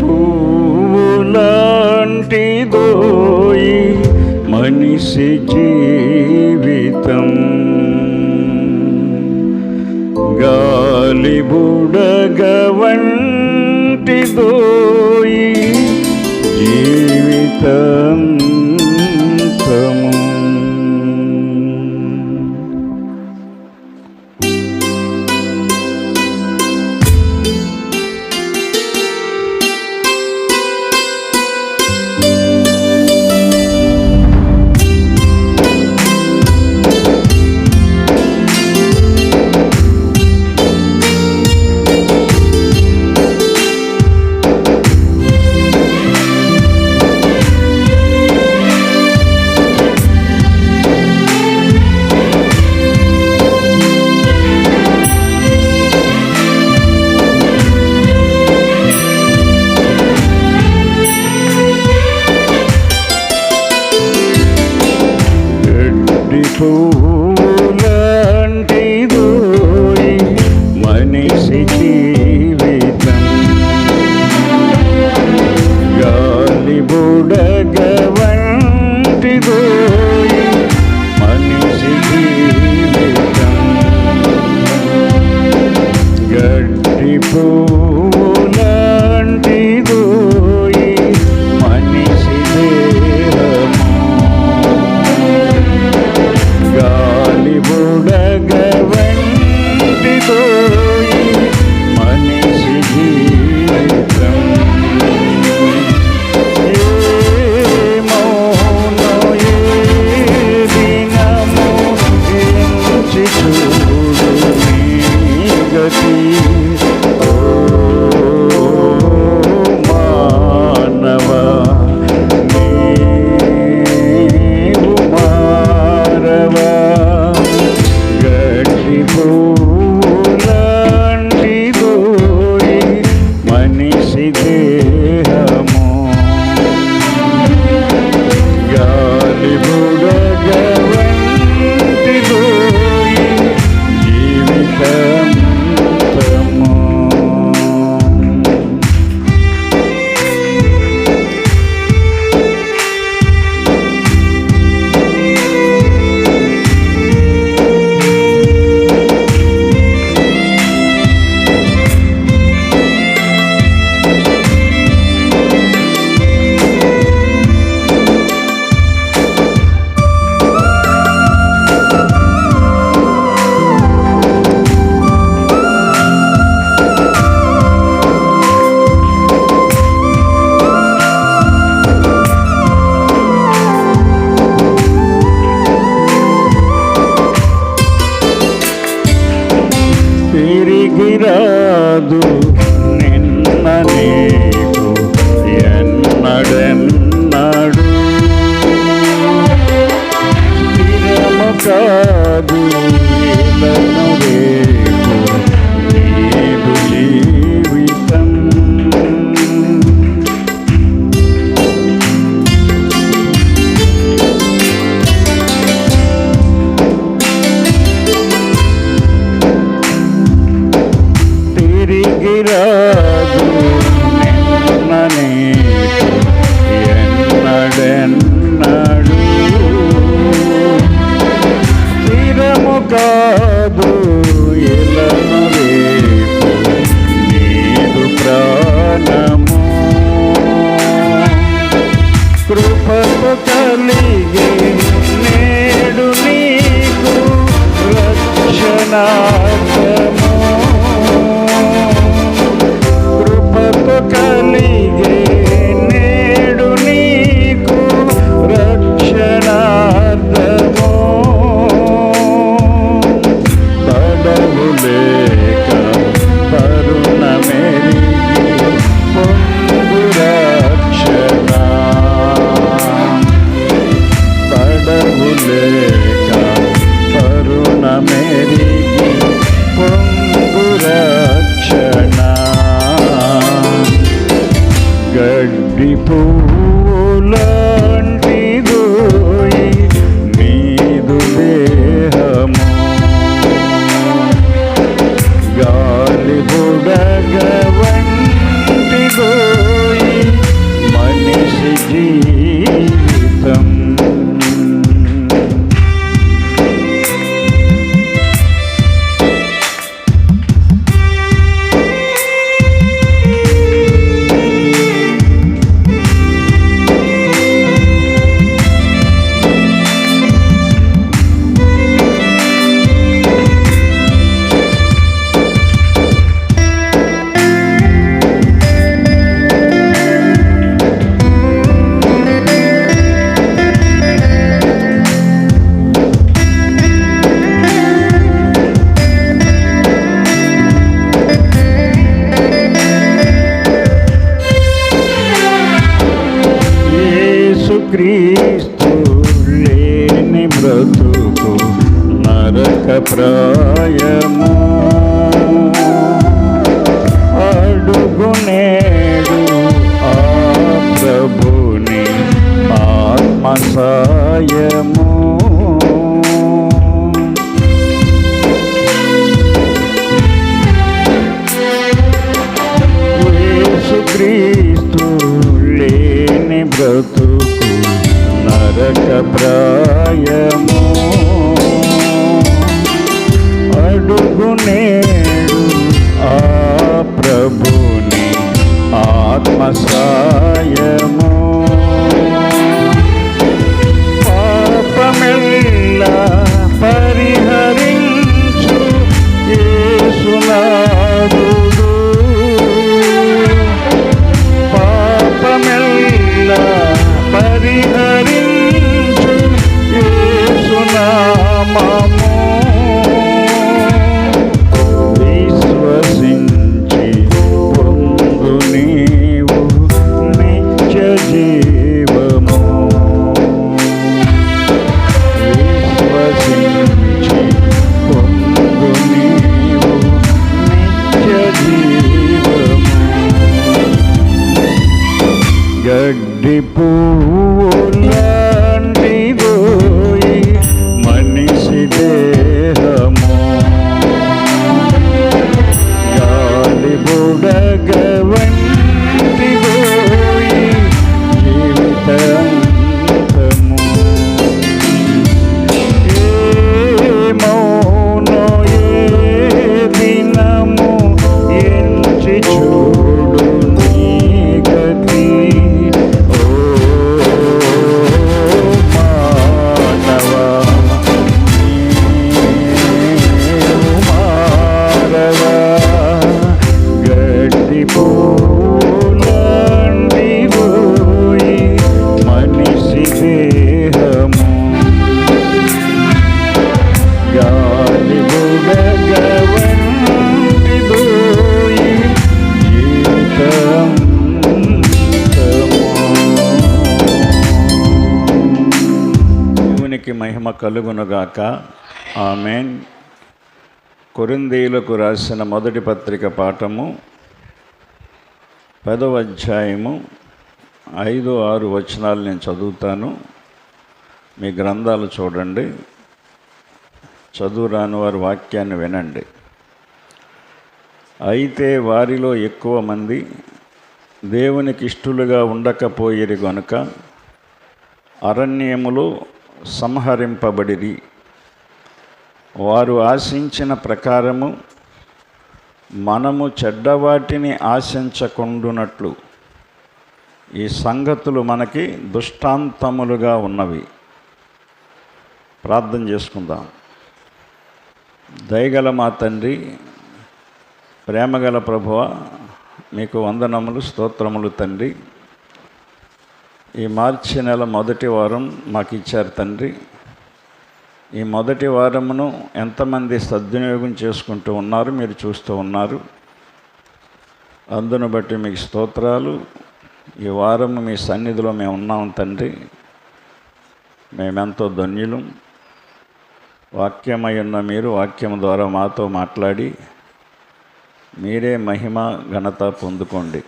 పువ్వులాంటిదోయి మనిషి జీవితం, గాలి బుడగ వంటిదోయి జీవితం తము. పువ్వులాంటిదోయి మనిషి జీవితం, గాలి బుడగ వంటిదోయి మనిషి జీవితం, గడ్డి పువ్వులాంటిదోయి మనిషి దేహము, గాలి బుడగ వంటిదోయి మనిషి జీవితం. ఏ మౌనో ఏ దినము ఎంచి చూడు నీ గతి, ఓ మానవా నీవు మారవా. గడ్డి పువ్వులాంటిదోయి మనిషి దేహము, గాలి బుడగ వంటిదోయి జీవితం తము. తిరిగి రాదు నిన్న నీకు ఎన్నడెన్నడు, స్థిరము కాదు ఇలను రేపు నీదు జీవితం, తిరిగి రాదు నిన్న నీకు ఎన్నడెన్నడు, స్థిరము కాదు ఇలను రేపు నీదు ప్రాణము, కృపకు కలిగే నేడు నీకు రక్షణార్థము, కృపకు కలిగే నేడు నీకు రక్షణార్థము, పడవు లేక తరుణమెరిగి పొందు రక్షణ, పడవు లేక తరుణమెరిగి పొందు రక్షణ. గడ్డి పువ్వులాంటిదోయి నీదు దేహము, గాలి బుడగ వంటిదోయి జీవితం. క్రీస్తు లేని బ్రతుకు నరక ప్రాయము. అడుగునేడు ఆ ప్రభుని ఆత్మ సాయము. యేసుక్రీస్తు లేని బ్రతుకు నరక ప్రాయము. అడుగునేడు ఆ ప్రభుని ఆత్మ సాయము. పాపమెల్లా పరిహరించు యేసునాథుడు. పాపమెల్లా పరిహరించు యేసునామము. విశ్వసించి పొందు నీవు నిత్య జీవము. విశ్వసించి పొందు నీవు నిత్య జీవము. గడ్డి పువ్వులాంటిదోయి మనిషి దేహము. గాలి బుడగ వంటిదోయి జీవితాంతము. ఏ మౌనో ఏ దినము ఎంచి చూడు నీ గతి. మహిమ కలుగునుగాక. ఆమేన్. కొరింథీయులకు రాసిన మొదటి పత్రిక పాఠము 10వ అధ్యాయము 5-6 వచనాలు నేను చదువుతాను. మీ గ్రంథాలు చూడండి. చదువు రాని వారి వాక్యాన్ని వినండి. అయితే వారిలో ఎక్కువ మంది దేవునికి ఇష్టలుగా ఉండకపోయిరి గనుక అరణ్యములో సంహరింపబడిరి. వారు ఆశించిన ప్రకారము మనము చెడ్డవాటిని ఆశించకుండునట్లు ఈ సంగతులు మనకి దృష్టాంతములుగా ఉన్నవి. ప్రార్థన చేసుకుందాం. దయగల మా తండ్రి, ప్రేమగల ప్రభువా, మీకు వందనములు, స్తోత్రములు తండ్రి. ఈ మార్చి నెల మొదటి వారం మాకు ఇచ్చారు తండ్రి. ఈ మొదటి వారమును ఎంతమంది సద్వినియోగం చేసుకుంటూ ఉన్నారు మీరు చూస్తూ ఉన్నారు. అందును బట్టి మీకు స్తోత్రాలు. ఈ వారము మీ సన్నిధిలో మేము ఉన్నాం తండ్రి. మేమెంతో ధన్యులం. వాక్యమై ఉన్న మీరు వాక్యం ద్వారా మాతో మాట్లాడి మీరే మహిమ ఘనత పొందుకోండి.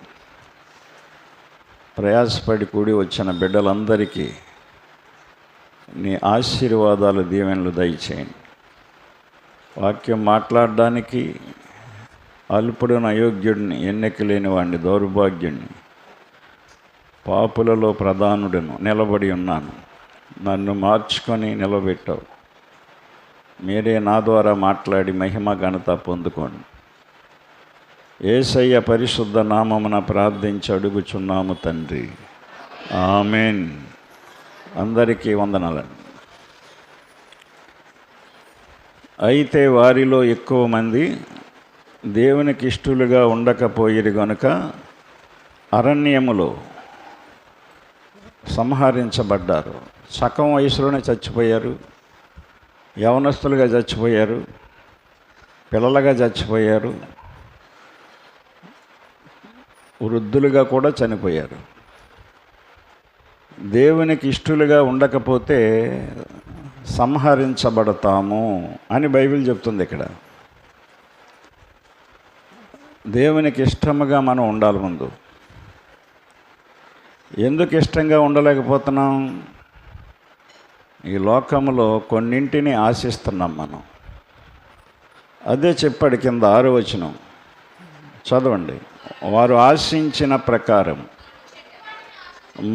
ప్రయాసపడి కూడి వచ్చిన బిడ్డలందరికీ నీ ఆశీర్వాదాలు, దీవెనలు దయచేయండి. వాక్యం మాట్లాడడానికి అల్పుడును, అయోగ్యుడిని, ఎన్నిక లేని వాడిని, దౌర్భాగ్యుడిని పాపులలో ప్రధానుడను నిలబడి ఉన్నాను. నన్ను మార్చుకొని నిలబెట్టావు. మీరే నా ద్వారా మాట్లాడి మహిమ ఘనత పొందుకోండి. యేసయ్య పరిశుద్ధ నామమున ప్రార్థించి అడుగుచున్నాము తండ్రి, ఆమేన్. అందరికీ వందనాలండి. అయితే వారిలో ఎక్కువ మంది దేవునికి ఇష్టలుగా ఉండకపోయిరు గనుక అరణ్యములో సంహరించబడ్డారు. సగం వయసులోనే చచ్చిపోయారు, యవనస్తులుగా చచ్చిపోయారు, పిల్లలుగా చచ్చిపోయారు, వృద్ధులుగా కూడా చనిపోయారు. దేవునికి ఇష్టలుగా ఉండకపోతే సంహరించబడతాము అని బైబిల్ చెప్తుంది. ఇక్కడ దేవునికి ఇష్టముగా మనం ఉండాలి. ముందు ఎందుకు ఇష్టంగా ఉండలేకపోతున్నాం? ఈ లోకంలో కొన్నింటిని ఆశిస్తున్నాం మనం. అదే చెప్పాడు కింద 6వ వచనం చదవండి. వారు ఆశించిన ప్రకారం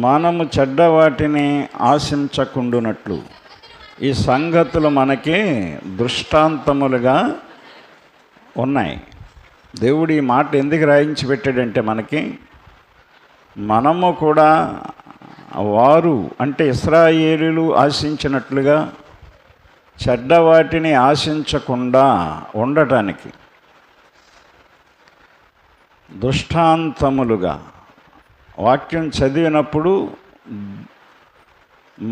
మనము చెడ్డవాటిని ఆశించకుండునట్లు ఈ సంగతులు మనకి దృష్టాంతములుగా ఉన్నాయి. దేవుడు ఈ మాట ఎందుకు రాయించి పెట్టాడంటే మనము కూడా వారు అంటే ఇశ్రాయేలీయులు ఆశించినట్లుగా చెడ్డవాటిని ఆశించకుండా ఉండటానికి దృష్టాంతములుగా వాక్యం చదివినప్పుడు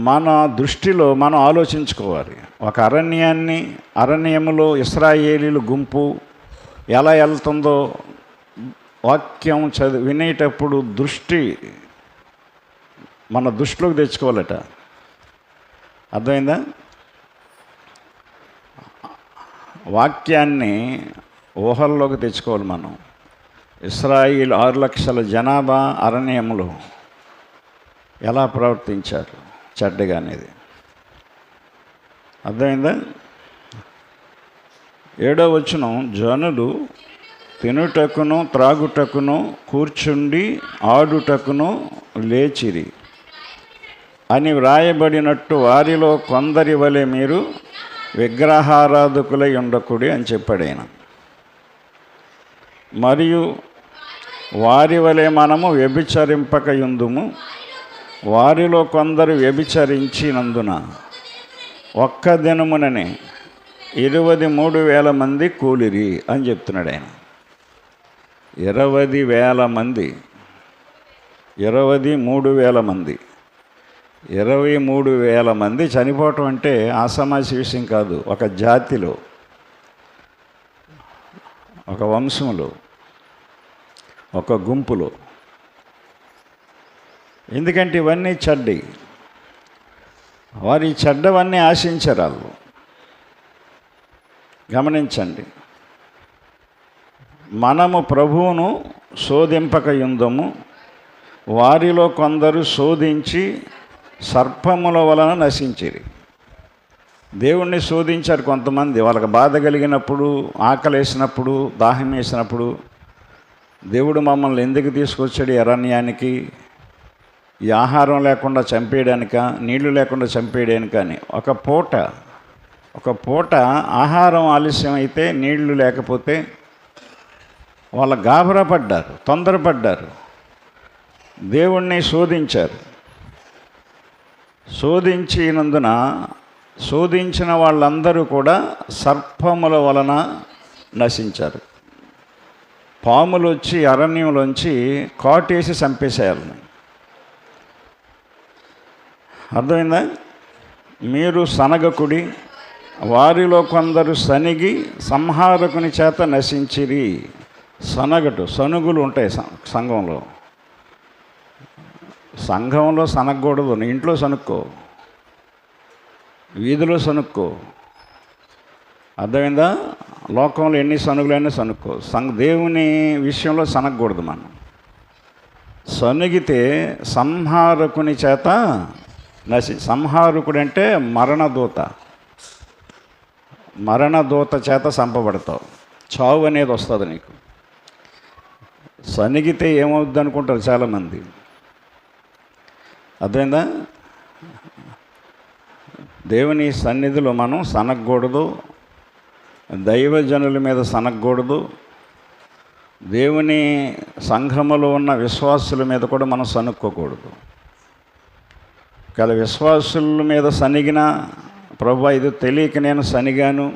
మన దృష్టిలో మనం ఆలోచించుకోవాలి. ఒక అరణ్యములో ఇశ్రాయేలీయుల గుంపు ఎలా వెళ్తుందో వాక్యం వినేటప్పుడు మన దృష్టిలోకి తెచ్చుకోవాలట. అర్థమైందా? వాక్యాన్ని ఊహల్లోకి తెచ్చుకోవాలి మనం. ఇశ్రాయేలు 6 లక్షల జనాభా అరణ్యంలో ఎలా ప్రవర్తించారు చెడ్డగా అనేది అర్థమైందా? 7వ వచనం, జనులు తినుటకును త్రాగుటకును కూర్చుండి ఆడుటకును లేచిరి అని వ్రాయబడినట్టు వారిలో కొందరి వలె మీరు విగ్రహారాధకులై ఉండకుడి అని చెప్పాడు ఆయన. మరియు వారి వలె మనము వ్యభిచరింపకయుందుము. వారిలో కొందరు వ్యభిచరించినందున ఒక్క దినముననే 23,000 మంది కూలిరి అని చెప్తున్నాడు ఆయన. 20,000 మంది, 23,000 మంది, 23,000 మంది చనిపోవటం అంటే ఆసమాసి విషయం కాదు. ఒక జాతిలో, ఒక వంశంలో, ఒక గుంపులో. ఎందుకంటే ఇవన్నీ చెడ్డవి. వారి చెడ్డవన్నీ ఆశించారు వాళ్ళు. గమనించండి, మనము ప్రభువును శోధింపకయుందము. వారిలో కొందరు శోధించి సర్పముల వలన నశించిరి. దేవుణ్ణి శోధించారు కొంతమంది. వాళ్ళకి బాధ కలిగినప్పుడు, ఆకలి వేసినప్పుడు, దాహం వేసినప్పుడు, దేవుడు మమ్మల్ని ఎందుకు తీసుకొచ్చాడు ఈ అరణ్యానికి? ఈ ఆహారం లేకుండా చంపేయడానిక, నీళ్లు లేకుండా చంపేయడానిక అని. ఒక పూట ఆహారం ఆలస్యం అయితే, నీళ్లు లేకపోతే వాళ్ళు గాబరా పడ్డారు, తొందరపడ్డారు, దేవుణ్ణి శోధించారు. శోధించినందున శోధించిన వాళ్ళందరూ కూడా సర్పముల వలన నశించారు. పాములు వచ్చి అరణ్యంలోంచి కాటేసి చంపేసేయాలని. అర్థమైందా? మీరు సనగకుడి, వారిలో కొందరు సనిగి సంహారకుని చేత నశించిరి. సనుగులు ఉంటాయి సంఘంలో సనగకూడదు. ఇంట్లో సనుక్కో, వీధిలో సనుక్కో. అర్థమైందా? లోకంలో ఎన్ని సనుగులైనా సనుక్కో. దేవుని విషయంలో సనగకూడదు మనం. సనుగితే సంహారకుని చేత సంహారకుడు అంటే మరణదూత చేత చంపబడతావు. చావు అనేది వస్తుంది నీకు. సనిగితే ఏమవుద్ది అనుకుంటారు చాలామంది. అర్థమైందా? దేవుని సన్నిధిలో మనం సనగకూడదు, దైవజనుల మీద సనగకూడదు, దేవుని సంఘములో ఉన్న విశ్వాసుల మీద కూడా మనం సనుక్కోకూడదు. ఒకవేళ విశ్వాసుల మీద సనిగిన, ప్రభువా ఇది తెలియక నేను సనిగాను,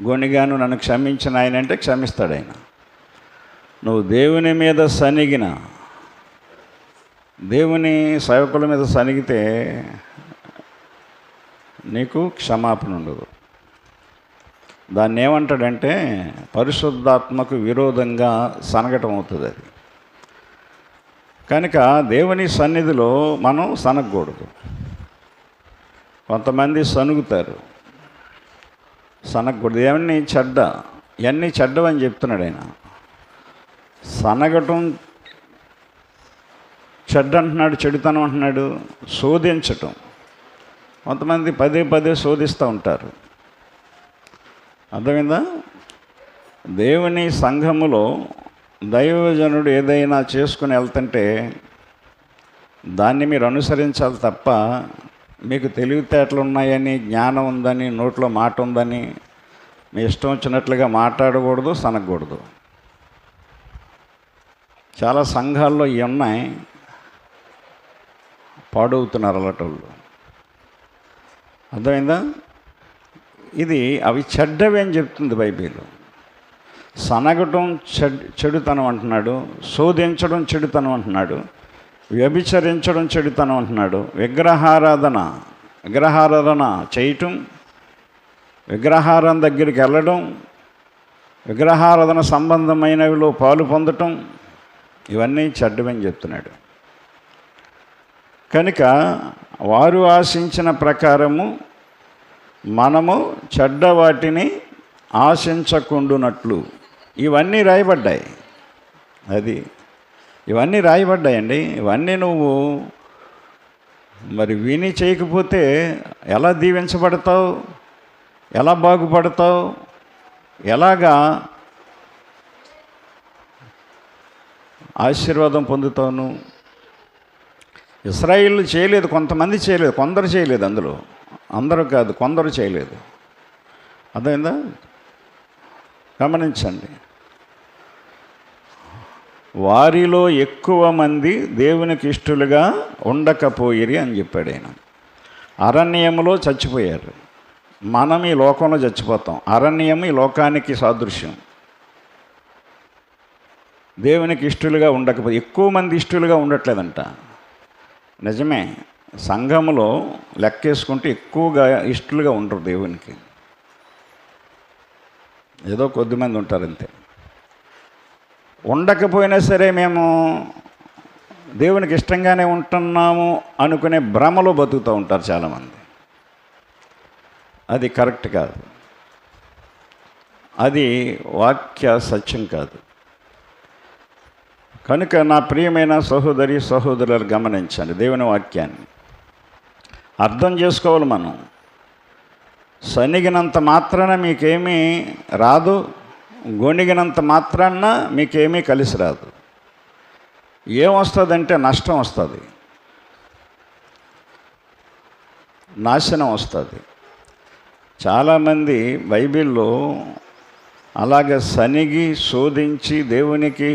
గొనిగాను, నన్ను క్షమించిన ఆయన అంటే క్షమిస్తాడు ఆయన. నువ్వు దేవుని మీద సనిగిన, దేవుని సేవకుల మీద సనిగితే నీకు క్షమాపణ ఉండదు. దాన్ని ఏమంటాడంటే పరిశుద్ధాత్మకు విరోధంగా సనగటం అవుతుంది అది. కనుక దేవుని సన్నిధిలో మనం సనగకూడదు. కొంతమంది సనుగుతారు, సనగకూడదు. ఇవన్నీ చెడ్డవని చెప్తున్నాడు ఆయన. సనగటం చెడ్డ అంటున్నాడు, చెడుతనం అంటున్నాడు. శోధించటం, కొంతమంది పదే శోధిస్తూ ఉంటారు. అర్థమైందా? దేవుని సంఘములో దైవజనుడు ఏదైనా చేసుకుని వెళ్తుంటే దాన్ని మీరు అనుసరించాలి తప్ప, మీకు తెలివితేటలు ఉన్నాయని, జ్ఞానం ఉందని, నోట్లో మాట ఉందని మీ ఇష్టం వచ్చినట్లుగా మాట్లాడకూడదు, సనగకూడదు. చాలా సంఘాల్లో ఇవి ఉన్నాయి, పాడవుతున్నారు అలాంటి. అర్థమైందా? ఇది అవి చెడ్డవి అని చెప్తుంది బైబిల్. సనగటం చెడుతనం అంటున్నాడు, శోధించడం చెడుతనం అంటున్నాడు, వ్యభిచరించడం చెడుతనం అంటున్నాడు, విగ్రహారాధన చేయటం, విగ్రహారం దగ్గరికి వెళ్ళడం, విగ్రహారాధన సంబంధమైనవిలో పాలు పొందటం, ఇవన్నీ చెడ్డవని చెప్తున్నాడు. కనుక వారు ఆశించిన ప్రకారము మనము చెడ్డ వాటిని ఆశించకుండునట్లు ఇవన్నీ రాయబడ్డాయి. ఇవన్నీ రాయబడ్డాయండి. ఇవన్నీ నువ్వు మరి విని చేయకపోతే ఎలా దీవించబడతావు, ఎలా బాగుపడతావు, ఎలాగా ఆశీర్వాదం పొందుతావు? ఇశ్రాయేలు చేయలేదు, కొంతమంది చేయలేదు, కొందరు చేయలేదు. అందులో అందరూ కాదు, కొందరు చేయలేదు. అర్థమైందా? గమనించండి. వారిలో ఎక్కువ మంది దేవునికి ఇష్టలుగా ఉండకపోయిరి అని చెప్పాడు ఆయన. అరణ్యములో చచ్చిపోయారు. మనం ఈ లోకంలో చచ్చిపోతాం. అరణ్యం ఈ లోకానికి సాదృశ్యం. దేవునికి ఇష్టలుగా ఉండకపోతే, ఎక్కువ మంది ఇష్టలుగా ఉండట్లేదంట. నిజమే, సంఘములో లెక్కేసుకుంటే ఎక్కువగా ఇష్టలుగా ఉండరు దేవునికి. ఏదో కొద్దిమంది ఉంటారు అంతే. ఉండకపోయినా సరే మేము దేవునికి ఇష్టంగానే ఉంటున్నాము అనుకునే భ్రమలో బతుకుతూ ఉంటారు చాలామంది. అది కరెక్ట్ కాదు, అది వాక్య సత్యం కాదు. కనుక నా ప్రియమైన సహోదరి సహోదరులు గమనించండి, దేవుని వాక్యాన్ని అర్థం చేసుకోవాలి. మనం సనిగినంత మాత్రాన మీకేమీ రాదు, గొణిగినంత మాత్రాన మీకేమీ కలిసి రాదు. ఏమొస్తుందంటే నష్టం వస్తుంది, నాశనం వస్తుంది. చాలామంది బైబిల్లో అలాగ సనిగి శోధించి దేవునికి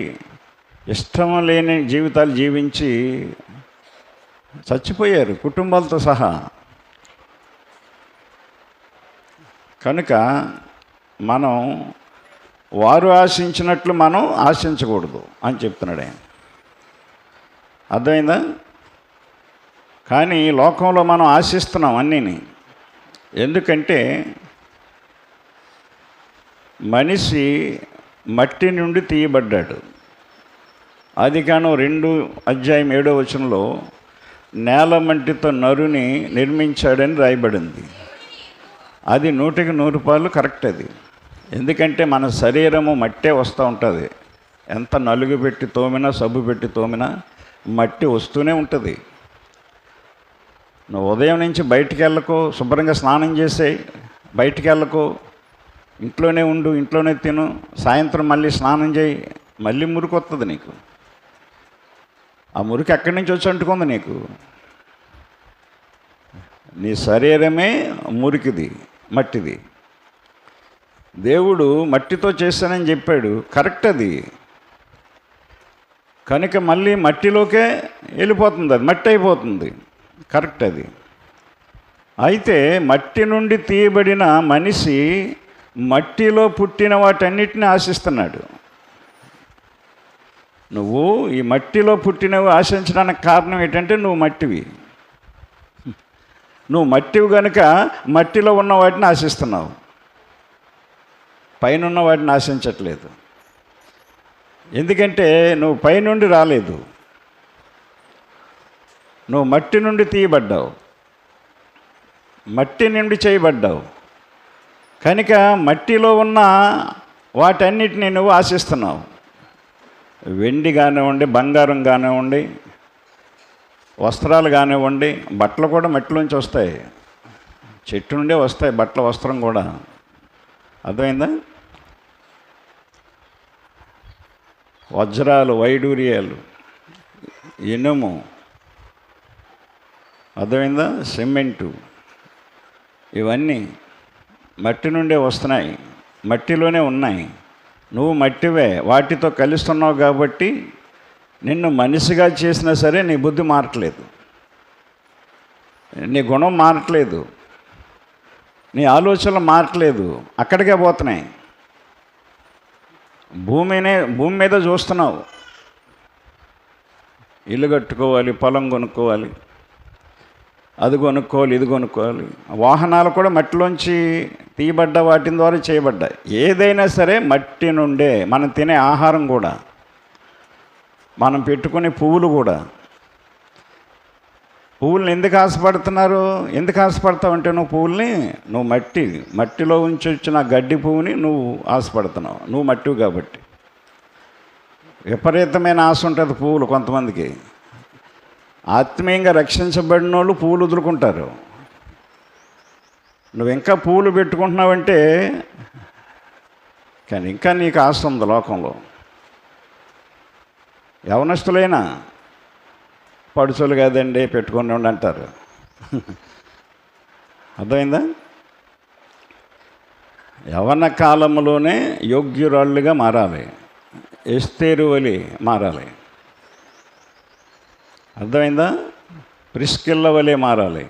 ఇష్టం లేని జీవితాలు జీవించి చచ్చిపోయారు, కుటుంబాలతో సహా. కనుక మనం వారు ఆశించినట్లు మనం ఆశించకూడదు అని చెప్తున్నాడు ఆయన. అర్థమైందా? కానీ లోకంలో మనం ఆశిస్తున్నాం అన్నీని. ఎందుకంటే మనిషి మట్టి నుండి తీయబడ్డాడు. ఆదికాండం 2:7 నేల మట్టితో నరుని నిర్మించాడని రాయబడింది. అది 100% కరెక్ట్. అది ఎందుకంటే మన శరీరము మట్టే వస్తూ ఉంటుంది. ఎంత నలుగు పెట్టి తోమినా, సబ్బు పెట్టి తోమినా మట్టి వస్తూనే ఉంటుంది. నువ్వు ఉదయం నుంచి బయటికి వెళ్ళకో, శుభ్రంగా స్నానం చేసేయి, బయటికి వెళ్ళకో, ఇంట్లోనే ఉండు, ఇంట్లోనే తిను, సాయంత్రం మళ్ళీ స్నానం చేయి, మళ్ళీ మురికి వస్తుంది నీకు. ఆ మురికి ఎక్కడి నుంచి వచ్చి అంటుకుంది నీకు? నీ శరీరమే మురికిది, మట్టిది. దేవుడు మట్టితో చేశానని చెప్పాడు, కరెక్ట్ అది. కనుక మళ్ళీ మట్టిలోకే వెళ్ళిపోతుంది, అది మట్టి అయిపోతుంది, కరెక్ట్ అది. అయితే మట్టి నుండి తీయబడిన మనిషి మట్టిలో పుట్టిన వాటన్నిటిని ఆశిస్తున్నాడు. నువ్వు ఈ మట్టిలో పుట్టినవి ఆశించడానికి కారణం ఏంటంటే నువ్వు మట్టివి. నువ్వు మట్టివి కనుక మట్టిలో ఉన్న వాటిని ఆశిస్తున్నావు, పైన ఉన్న వాటిని ఆశించట్లేదు. ఎందుకంటే నువ్వు పైనుండి రాలేదు, నువ్వు మట్టి నుండి తీయబడ్డావు, మట్టి నుండి చేయబడ్డావు. కనుక మట్టిలో ఉన్న వాటన్నిటిని నువ్వు ఆశిస్తున్నావు. వెండి కానివ్వండి, బంగారం కానివ్వండి, వస్త్రాలు కానివ్వండి, బట్టలు కూడా మట్టిలోంచి వస్తాయి, చెట్టు నుండే వస్తాయి బట్టల వస్త్రం కూడా. అర్థమైందా? వజ్రాలు, వైడూర్యాలు, ఇనుము, అర్థమైందా, సిమెంటు, ఇవన్నీ మట్టి నుండే వస్తున్నాయి, మట్టిలోనే ఉన్నాయి. నువ్వు మట్టివే, వాటితో కలుస్తున్నావు. కాబట్టి నిన్ను మనిషిగా చేసినా సరే నీ బుద్ధి మారట్లేదు, నీ గుణం మారట్లేదు, నీ ఆలోచనలు మారట్లేదు, అక్కడికే పోతున్నాయి. భూమి మీద చూస్తున్నావు, ఇల్లు కట్టుకోవాలి, పొలం కొనుక్కోవాలి, అది కొనుక్కోవాలి, ఇది కొనుక్కోవాలి. వాహనాలు కూడా మట్టిలోంచి తీయబడ్డ వాటి ద్వారా చేయబడ్డాయి. ఏదైనా సరే మట్టి నుండే. మనం తినే ఆహారం కూడా, మనం పెట్టుకునే పువ్వులు కూడా. పువ్వుల్ని ఎందుకు ఆశపడుతున్నారు? ఎందుకు ఆశపడతావు అంటే నువ్వు మట్టిలో ఉంచి వచ్చిన గడ్డి పువ్వుని నువ్వు ఆశపడుతున్నావు. నువ్వు మట్టివి కాబట్టి. విపరీతమైన ఆశ ఉంటుంది పువ్వులు కొంతమందికి. ఆత్మీయంగా రక్షించబడిన వాళ్ళు పువ్వులు వదులుకుంటారు. నువ్వు ఇంకా పువ్వులు పెట్టుకుంటున్నావంటే కానీ ఇంకా నీకు ఆశ ఉంది లోకంలో. యవనస్తులైనా పడుచోలు కాదండి పెట్టుకొని ఉండి అంటారు. అర్థమైందా? యవన కాలంలోనే యోగ్యురాళ్ళుగా మారాలి, ఎస్తేరు వలి మారాలి. అర్థమైందా? ప్రిస్కిల్ల వలె మారాలి.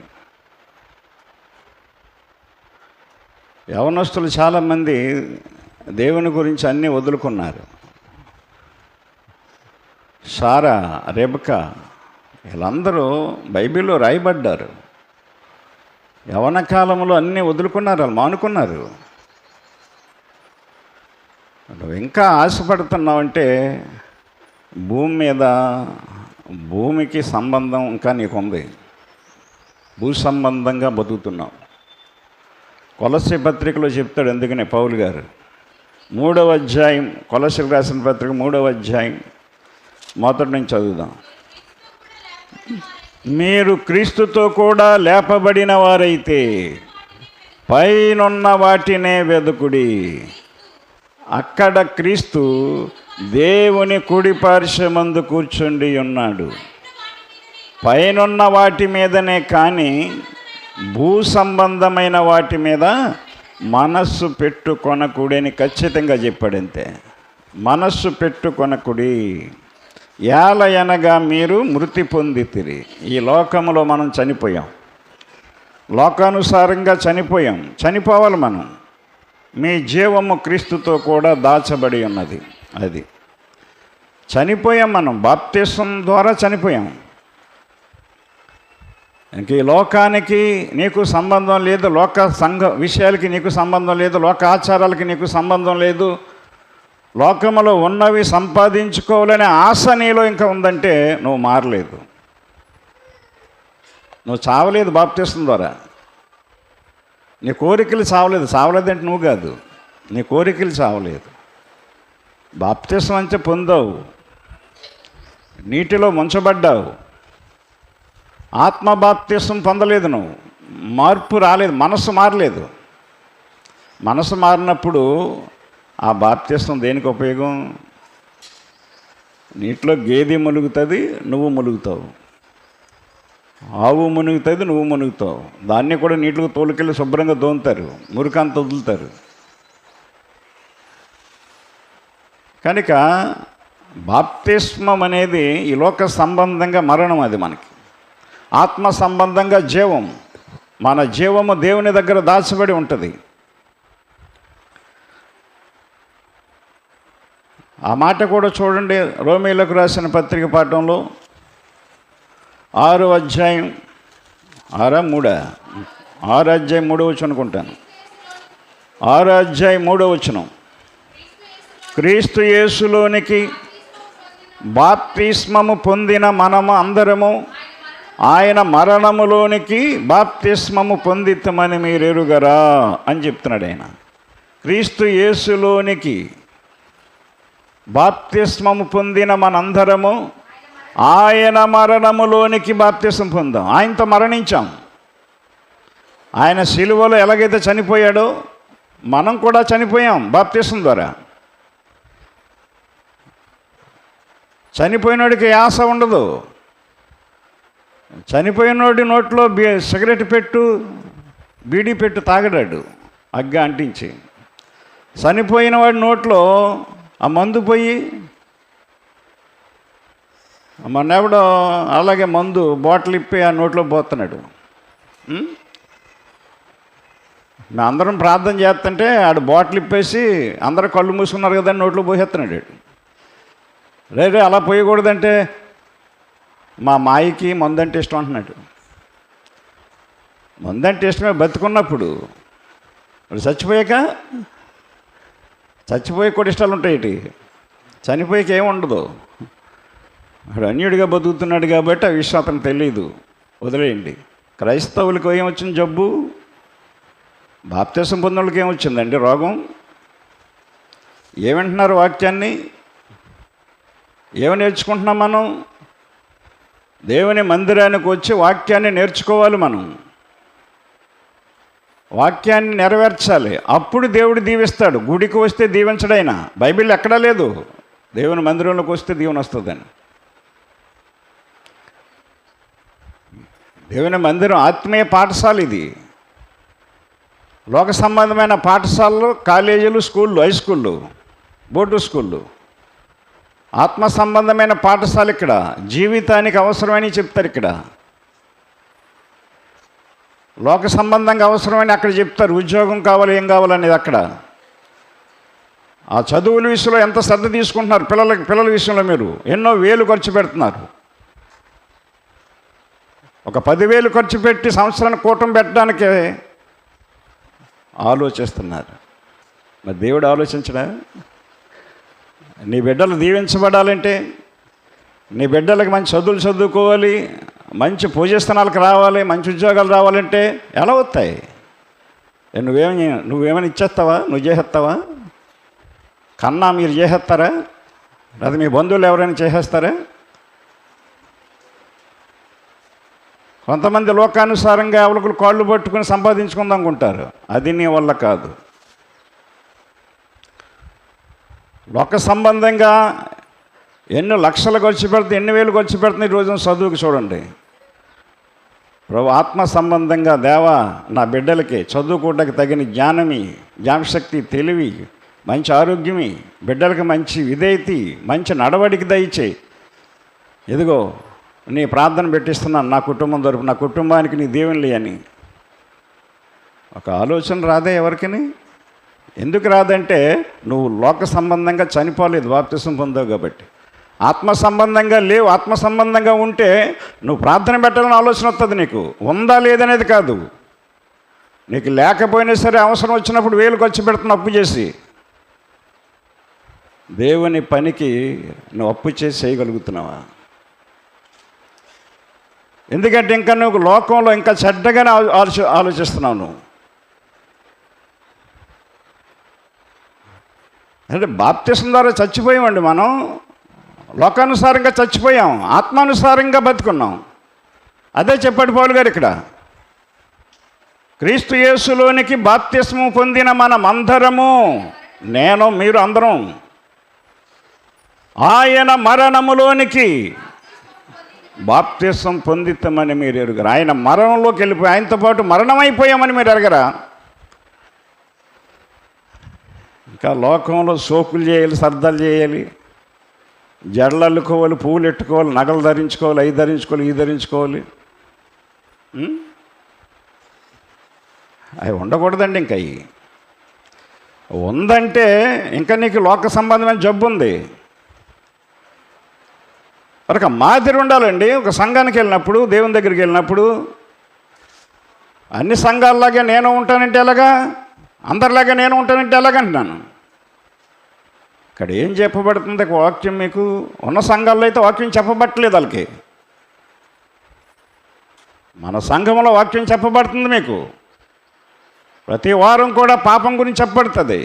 యవనస్తులు చాలామంది దేవుని గురించి అన్నీ వదులుకున్నారు. సారా, రెబకా, వీళ్ళందరూ బైబిల్లో రాయబడ్డారు. యవన కాలంలో అన్నీ వదులుకున్నారు, వాళ్ళు మానుకున్నారు. నువ్వు ఇంకా ఆశపడుతున్నావంటే భూమికి సంబంధం ఇంకా నీకుంది, భూ సంబంధంగా బతుకుతున్నావు. కొలస్సీ పత్రికలో చెప్తాడు. ఎందుకనే పౌలు గారు 3వ అధ్యాయం, కొలస్సీకి రాసిన పత్రిక 3వ అధ్యాయం మొదటి నుంచి చదువుదాం. మీరు క్రీస్తుతో కూడా లేపబడిన వారైతే పైనున్న వాటినే వెదుకుడి, అక్కడ క్రీస్తు దేవుని కుడి పార్శ్వమందు కూర్చుండి ఉన్నాడు. పైనున్న వాటి మీదనే కానీ భూ సంబంధమైన వాటి మీద మనస్సు పెట్టుకొనకుడని ఖచ్చితంగా చెప్పాడంతే. మనస్సు పెట్టుకొనకుడి. ఏలయనగా మీరు మృతి పొందితిరి. ఈ లోకంలో మనం చనిపోయాం, లోకానుసారంగా చనిపోయాం, చనిపోవాలి మనం. మీ జీవము క్రీస్తుతో కూడా దాచబడి ఉన్నది. అది చనిపోయాం మనం, బాప్తిసం ద్వారా చనిపోయాం. ఇంక ఈ లోకానికి నీకు సంబంధం లేదు, లోక సంఘ విషయాలకి నీకు సంబంధం లేదు, లోక ఆచారాలకి నీకు సంబంధం లేదు. లోకములో ఉన్నవి సంపాదించుకోవాలనే ఆశ నీలో ఇంకా ఉందంటే నువ్వు మారలేదు, నువ్వు చావలేదు. బాప్తిసం ద్వారా నీ కోరికలు చావలేదంటే నువ్వు కాదు, నీ కోరికలు చావలేదు. బాప్తిసం అంటే పొందావు, నీటిలో ముంచబడ్డావు, ఆత్మ బాప్తిసం పొందలేదు, నువ్వు మార్పు రాలేదు, మనసు మారలేదు. మనసు మారినప్పుడు ఆ బాప్తిసం దేనికి ఉపయోగం? నీటిలో గేదె ములుగుతుంది, నువ్వు ములుగుతావు. ఆవు మునుగుతుంది, నువ్వు మునుగుతావు. దాన్ని కూడా నీటికి తోలుకెళ్ళి శుభ్రంగా దోముతారు, మురికంత వదులుతారు. కనుక బాప్తిస్మం అనేది ఈ లోక సంబంధంగా మరణం, అది మనకి ఆత్మ సంబంధంగా జీవం. మన జీవము దేవుని దగ్గర దాచబడి ఉంటుంది. ఆ మాట కూడా చూడండి, రోమీయులకు రాసిన పత్రిక పాఠంలో 6వ అధ్యాయం 6 అధ్యాయం 3వ వచనం అనుకుంటాను. 6 అధ్యాయం 3వ వచనం, క్రీస్తు యేసులోనికి బాప్తిస్మము పొందిన మనము అందరము ఆయన మరణములోనికి బాప్తిస్మము పొందితమని మీరు ఎరుగరా అని చెప్తున్నాడు ఆయన. క్రీస్తు యేసులోనికి బాప్తిస్మము పొందిన మనందరము ఆయన మరణములోనికి బాప్తిస్మం పొందాం. ఆయనతో మరణించాం. ఆయన సిలువలో ఎలాగైతే చనిపోయాడో మనం కూడా చనిపోయాం బాప్తిస్మం ద్వారా. చనిపోయినోడికి ఆశ ఉండదు. చనిపోయినోడి నోట్లో సిగరెట్ పెట్టు, బీడీ పెట్టు తాగడాడు అగ్గా అంటించి. చనిపోయిన వాడి నోట్లో ఆ మందు పోయి, మొన్నెవడో అలాగే మందు బాటిల్ ఇప్పి ఆ నోట్లో పోతున్నాడు. మేము అందరం ప్రార్థన చేస్తుంటే ఆడు బాటిల్ ఇప్పేసి అందరూ కళ్ళు మూసుకున్నారు కదా నోట్లో పోసేస్తున్నాడు. రే అలా పోయకూడదంటే మా మాయకి మందంటే ఇష్టం అంటున్నాడు. మందంటే ఇష్టమే బతుకున్నప్పుడు, వాడు చచ్చిపోయే కూడా ఇష్టాలు ఉంటాయి. చనిపోయేకి ఏముండదు. వాడు అన్యుడిగా బతుకుతున్నాడు కాబట్టి ఆ విషయం అతనికి తెలియదు, వదిలేయండి. క్రైస్తవులకు ఏమొచ్చింది జబ్బు? బాప్తిసం పొందిన వాళ్ళకి ఏమొచ్చిందండి రోగం? ఏమంటున్నారు వాక్యాన్ని? ఏమి నేర్చుకుంటున్నాం మనం? దేవుని మందిరానికి వచ్చి వాక్యాన్ని నేర్చుకోవాలి. మనం వాక్యాన్ని నెరవేర్చాలి. అప్పుడు దేవుడు దీవిస్తాడు. గుడికి వస్తే దీవించడైనా బైబిల్ ఎక్కడా లేదు దేవుని మందిరంలోకి వస్తే దీవెన వస్తుందని. దేవుని మందిరం ఆత్మీయ పాఠశాల. ఇది లోక సంబంధమైన పాఠశాలలు, కాలేజీలు, స్కూళ్ళు, హై స్కూళ్ళు, బోర్డు స్కూళ్ళు. ఆత్మ సంబంధమైన పాఠశాల ఇక్కడ. జీవితానికి అవసరమని చెప్తారు ఇక్కడ. లోక సంబంధంగా అవసరమని అక్కడ చెప్తారు. ఉద్యోగం కావాలి, ఏం కావాలనేది అక్కడ. ఆ చదువుల విషయంలో ఎంత శ్రద్ధ తీసుకుంటున్నారు పిల్లల విషయంలో మీరు ఎన్నో వేలు ఖర్చు పెడుతున్నారు. ఒక 10,000 ఖర్చు పెట్టి సంవత్సరానికి కూటం పెట్టడానికే ఆలోచిస్తున్నారు. మరి దేవుడు ఆలోచించడా? నీ బిడ్డలు దీవించబడాలంటే, నీ బిడ్డలకు మంచి చదువులు చదువుకోవాలి, మంచి పూజస్థానాలకు రావాలి, మంచి ఉద్యోగాలు రావాలంటే ఎలా వస్తాయి? నువ్వేమైనా ఇచ్చేస్తావా? నువ్వు చేసేస్తావా? కన్నా మీరు చేసేస్తారా? లేదా మీ బంధువులు ఎవరైనా చేసేస్తారా? కొంతమంది లోకానుసారంగా ఎవరికి కాళ్ళు పట్టుకుని సంపాదించుకుందాం అనుకుంటారు. అది నీ వల్ల కాదు. లోక సంబంధంగా ఎన్ని లక్షలు ఖర్చు పెడితే, ఎన్ని వేలు ఖర్చు పెడుతుంది ఈ రోజున చదువుకి. చూడండి ప్రభు, ఆత్మ సంబంధంగా దేవా నా బిడ్డలకి చదువుకోవడానికి తగిన జ్ఞానమి, జ్ఞాపశక్తి, తెలివి, మంచి ఆరోగ్యమి, బిడ్డలకి మంచి విధేయతి, మంచి నడవడికి దయచేయి. ఇదిగో నీ ప్రార్థన పెట్టిస్తున్నాను నా కుటుంబం తరపు, నా కుటుంబానికి నీ దీవెనలు అని ఒక ఆలోచన రాదే ఎవరికని? ఎందుకు రాదంటే నువ్వు లోక సంబంధంగా చనిపోలేదు, బాప్తిసం పొందావు కాబట్టి. ఆత్మ సంబంధంగా లేవు. ఆత్మ సంబంధంగా ఉంటే నువ్వు ప్రార్థన పెట్టాలని ఆలోచన వస్తుంది నీకు. ఉందా లేదనేది కాదు. నీకు లేకపోయినా సరే అవసరం వచ్చినప్పుడు వేలు ఖర్చు పెడుతున్న అప్పు చేసి. దేవుని పనికి నువ్వు అప్పు చేసి చేయగలుగుతున్నావా? ఎందుకంటే ఇంకా నువ్వు లోకంలో ఇంకా చెడ్డగానే ఆలోచిస్తున్నావు నువ్వు. అంటే బాప్తిసం ద్వారా చచ్చిపోయామండి మనం. లోకానుసారంగా చచ్చిపోయాం, ఆత్మానుసారంగా బతుకున్నాం. అదే చెప్పాడు పౌలు గారు ఇక్కడ. క్రీస్తు యేసులోనికి బాప్తిస్మం పొందిన మనమందరము, నేను మీరు అందరం ఆయన మరణములోనికి బాప్తిసం పొందితామని మీరు ఎరుగరు. ఆయన మరణంలోకి వెళ్ళిపోయి ఆయనతో పాటు మరణమైపోయామని మీరు ఎరగరా? ఇంకా లోకంలో సోకులు చేయాలి, సర్దాలు చేయాలి, జడలు అల్లుకోవాలి, పువ్వులు ఎట్టుకోవాలి, నగలు ధరించుకోవాలి, అవి ధరించుకోవాలి, ఇవి ధరించుకోవాలి. అవి ఉండకూడదండి. ఇంకా అవి ఉందంటే ఇంకా నీకు లోక సంబంధమైన జబ్బు ఉంది. ఒక మాదిరి ఉండాలండి. ఒక సంఘానికి వెళ్ళినప్పుడు, దేవుని దగ్గరికి వెళ్ళినప్పుడు అన్ని సంఘాల్లాగే నేను ఉంటానంటే ఎలాగా, అందరిలాగా నేను ఉంటానంటే ఎలాగంటున్నాను. ఇక్కడ ఏం చెప్పబడుతుంది వాక్యం? మీకు ఉన్న సంఘాల్లో అయితే వాక్యం చెప్పబట్టలేదు. వాళ్ళకి మన సంఘంలో వాక్యం చెప్పబడుతుంది. మీకు ప్రతి వారం కూడా పాపం గురించి చెప్పబడుతుంది.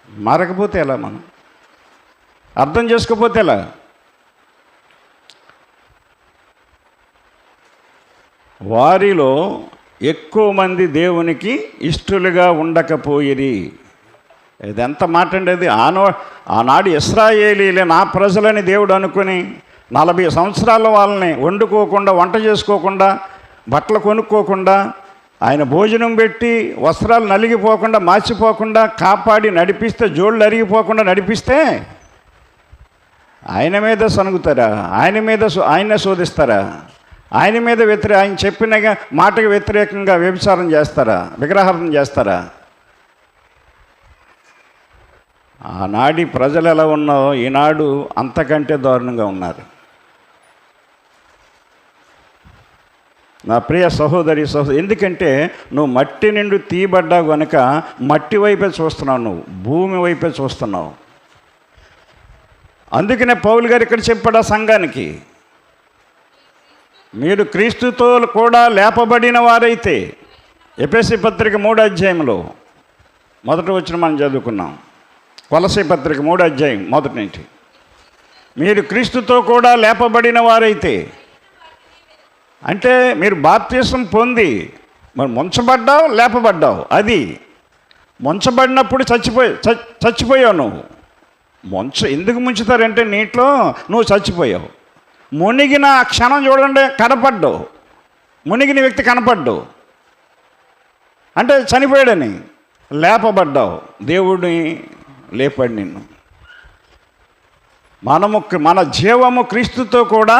మారకపోతే ఎలా? మనం అర్థం చేసుకోకపోతే ఎలా? వారిలో ఎక్కువ మంది దేవునికి ఇష్టలుగా ఉండకపోయిరి. ఇది ఎంత మాట అండి అది! ఆనాడు ఇశ్రాయేలీలే నా ప్రజలని దేవుడు అనుకుని 40 సంవత్సరాల వాళ్ళని వండుకోకుండా, వంట చేసుకోకుండా, బట్టలు కొనుక్కోకుండా, ఆయన భోజనం పెట్టి వస్త్రాలు నలిగిపోకుండా, మార్చిపోకుండా కాపాడి నడిపిస్తే, జోళ్ళు అరిగిపోకుండా నడిపిస్తే ఆయన మీద సనుగుతారా? ఆయన్నే శోధిస్తారా? ఆయన మీద ఆయన చెప్పిన మాటకు వ్యతిరేకంగా వ్యభిచారం చేస్తారా? విగ్రహారాధన చేస్తారా? ఆనాడి ప్రజలు ఎలా ఉన్నారో ఈనాడు అంతకంటే దారుణంగా ఉన్నారు. నా ప్రియ సహోదరి ఎందుకంటే నువ్వు మట్టి నిండి తీయబడ్డావు కనుక మట్టి వైపే చూస్తున్నావు, నువ్వు భూమి వైపే చూస్తున్నావు. అందుకనే పౌలు గారు ఇక్కడ చెప్పాడు ఆ సంఘానికి, మీరు క్రీస్తుతో కూడా లేపబడిన వారైతే. ఎఫెసీ పత్రిక 3వ అధ్యాయంలో మొదటి వచనం మనం చదువుకున్నాం. కొలసీ పత్రిక 3వ అధ్యాయం మొదటి నుంచి, మీరు క్రీస్తుతో కూడా లేపబడిన వారైతే అంటే మీరు బాప్తిసం పొంది మరి ముంచబడ్డావు, లేపబడ్డావు. అది ముంచబడినప్పుడు చచ్చిపోయావు నువ్వు. ఎందుకు ముంచుతారంటే నీటిలో నువ్వు చచ్చిపోయావు. మునిగిన క్షణం చూడండి, కనపడ్డావు. మునిగిన వ్యక్తి కనపడ్డావు అంటే చనిపోయాడని. లేపబడ్డావు, దేవుడిని లేపాడు నిన్ను. మన జీవము క్రీస్తుతో కూడా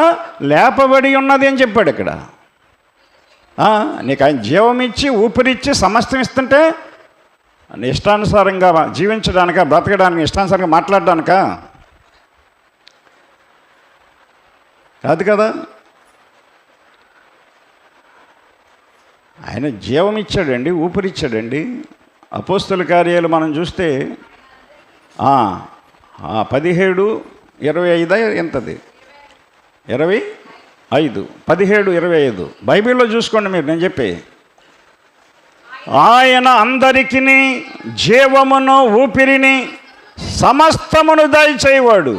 లేపబడి ఉన్నది అని చెప్పాడు ఇక్కడ. నీకు ఆయన జీవం ఇచ్చి, ఊపిరిచ్చి, సమస్తం ఇస్తుంటే ఇష్టానుసారంగా జీవించడానిక, బ్రతకడానికి, ఇష్టానుసారంగా మాట్లాడడానిక కాదు కదా. ఆయన జీవం ఇచ్చాడండి, ఊపిరిచ్చాడండి. అపోస్తల కార్యాలు మనం చూస్తే 17:25 ఎంతది? 25, 17:25 బైబిల్లో చూసుకోండి మీరు. నేను చెప్పి ఆయన అందరికీ జీవమును, ఊపిరిని, సమస్తమును దయచేవాడు.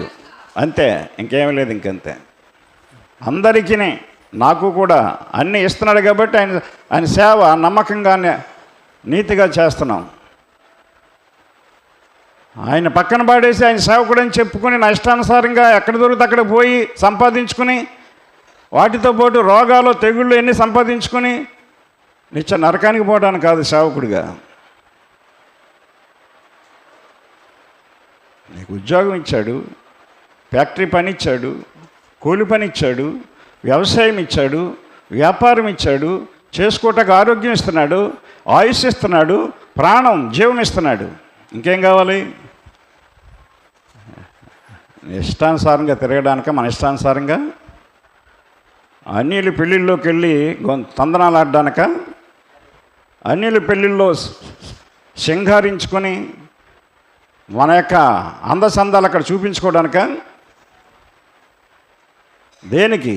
అంతే, ఇంకేమీ లేదు. ఇంకంతే. అందరికీ, నాకు కూడా అన్నీ ఇస్తున్నాడు కాబట్టి ఆయన సేవ నమ్మకంగా, నీతిగా చేస్తున్నాం. ఆయన పక్కన పాడేసి ఆయన సేవకుడని చెప్పుకొని నా ఇష్టానుసారంగా ఎక్కడ దొరికితే అక్కడ పోయి సంపాదించుకుని, వాటితో పాటు రోగాలు, తెగుళ్ళు ఎన్ని సంపాదించుకొని నిత్య నరకానికి పోవడానికి కాదు సేవకుడిగా. నీకు ఉద్యోగం ఇచ్చాడు, ఫ్యాక్టరీ పని ఇచ్చాడు, కూలి పని ఇచ్చాడు, వ్యవసాయం ఇచ్చాడు, వ్యాపారం ఇచ్చాడు, చేసుకోవటానికి ఆరోగ్యం ఇస్తున్నాడు, ఆయుష్ ఇస్తున్నాడు, ప్రాణం, జీవం ఇస్తున్నాడు. ఇంకేం కావాలి? ఇష్టానుసారంగా తిరగడానిక? మన ఇష్టానుసారంగా అన్యుల పెళ్ళిళ్ళలోకి వెళ్ళి తందనాలు ఆడడానిక? అన్యుల పెళ్ళిళ్ళలో సింగారించుకొని మన యొక్క అందచందాలు అక్కడ చూపించుకోవడానిక? దేనికి?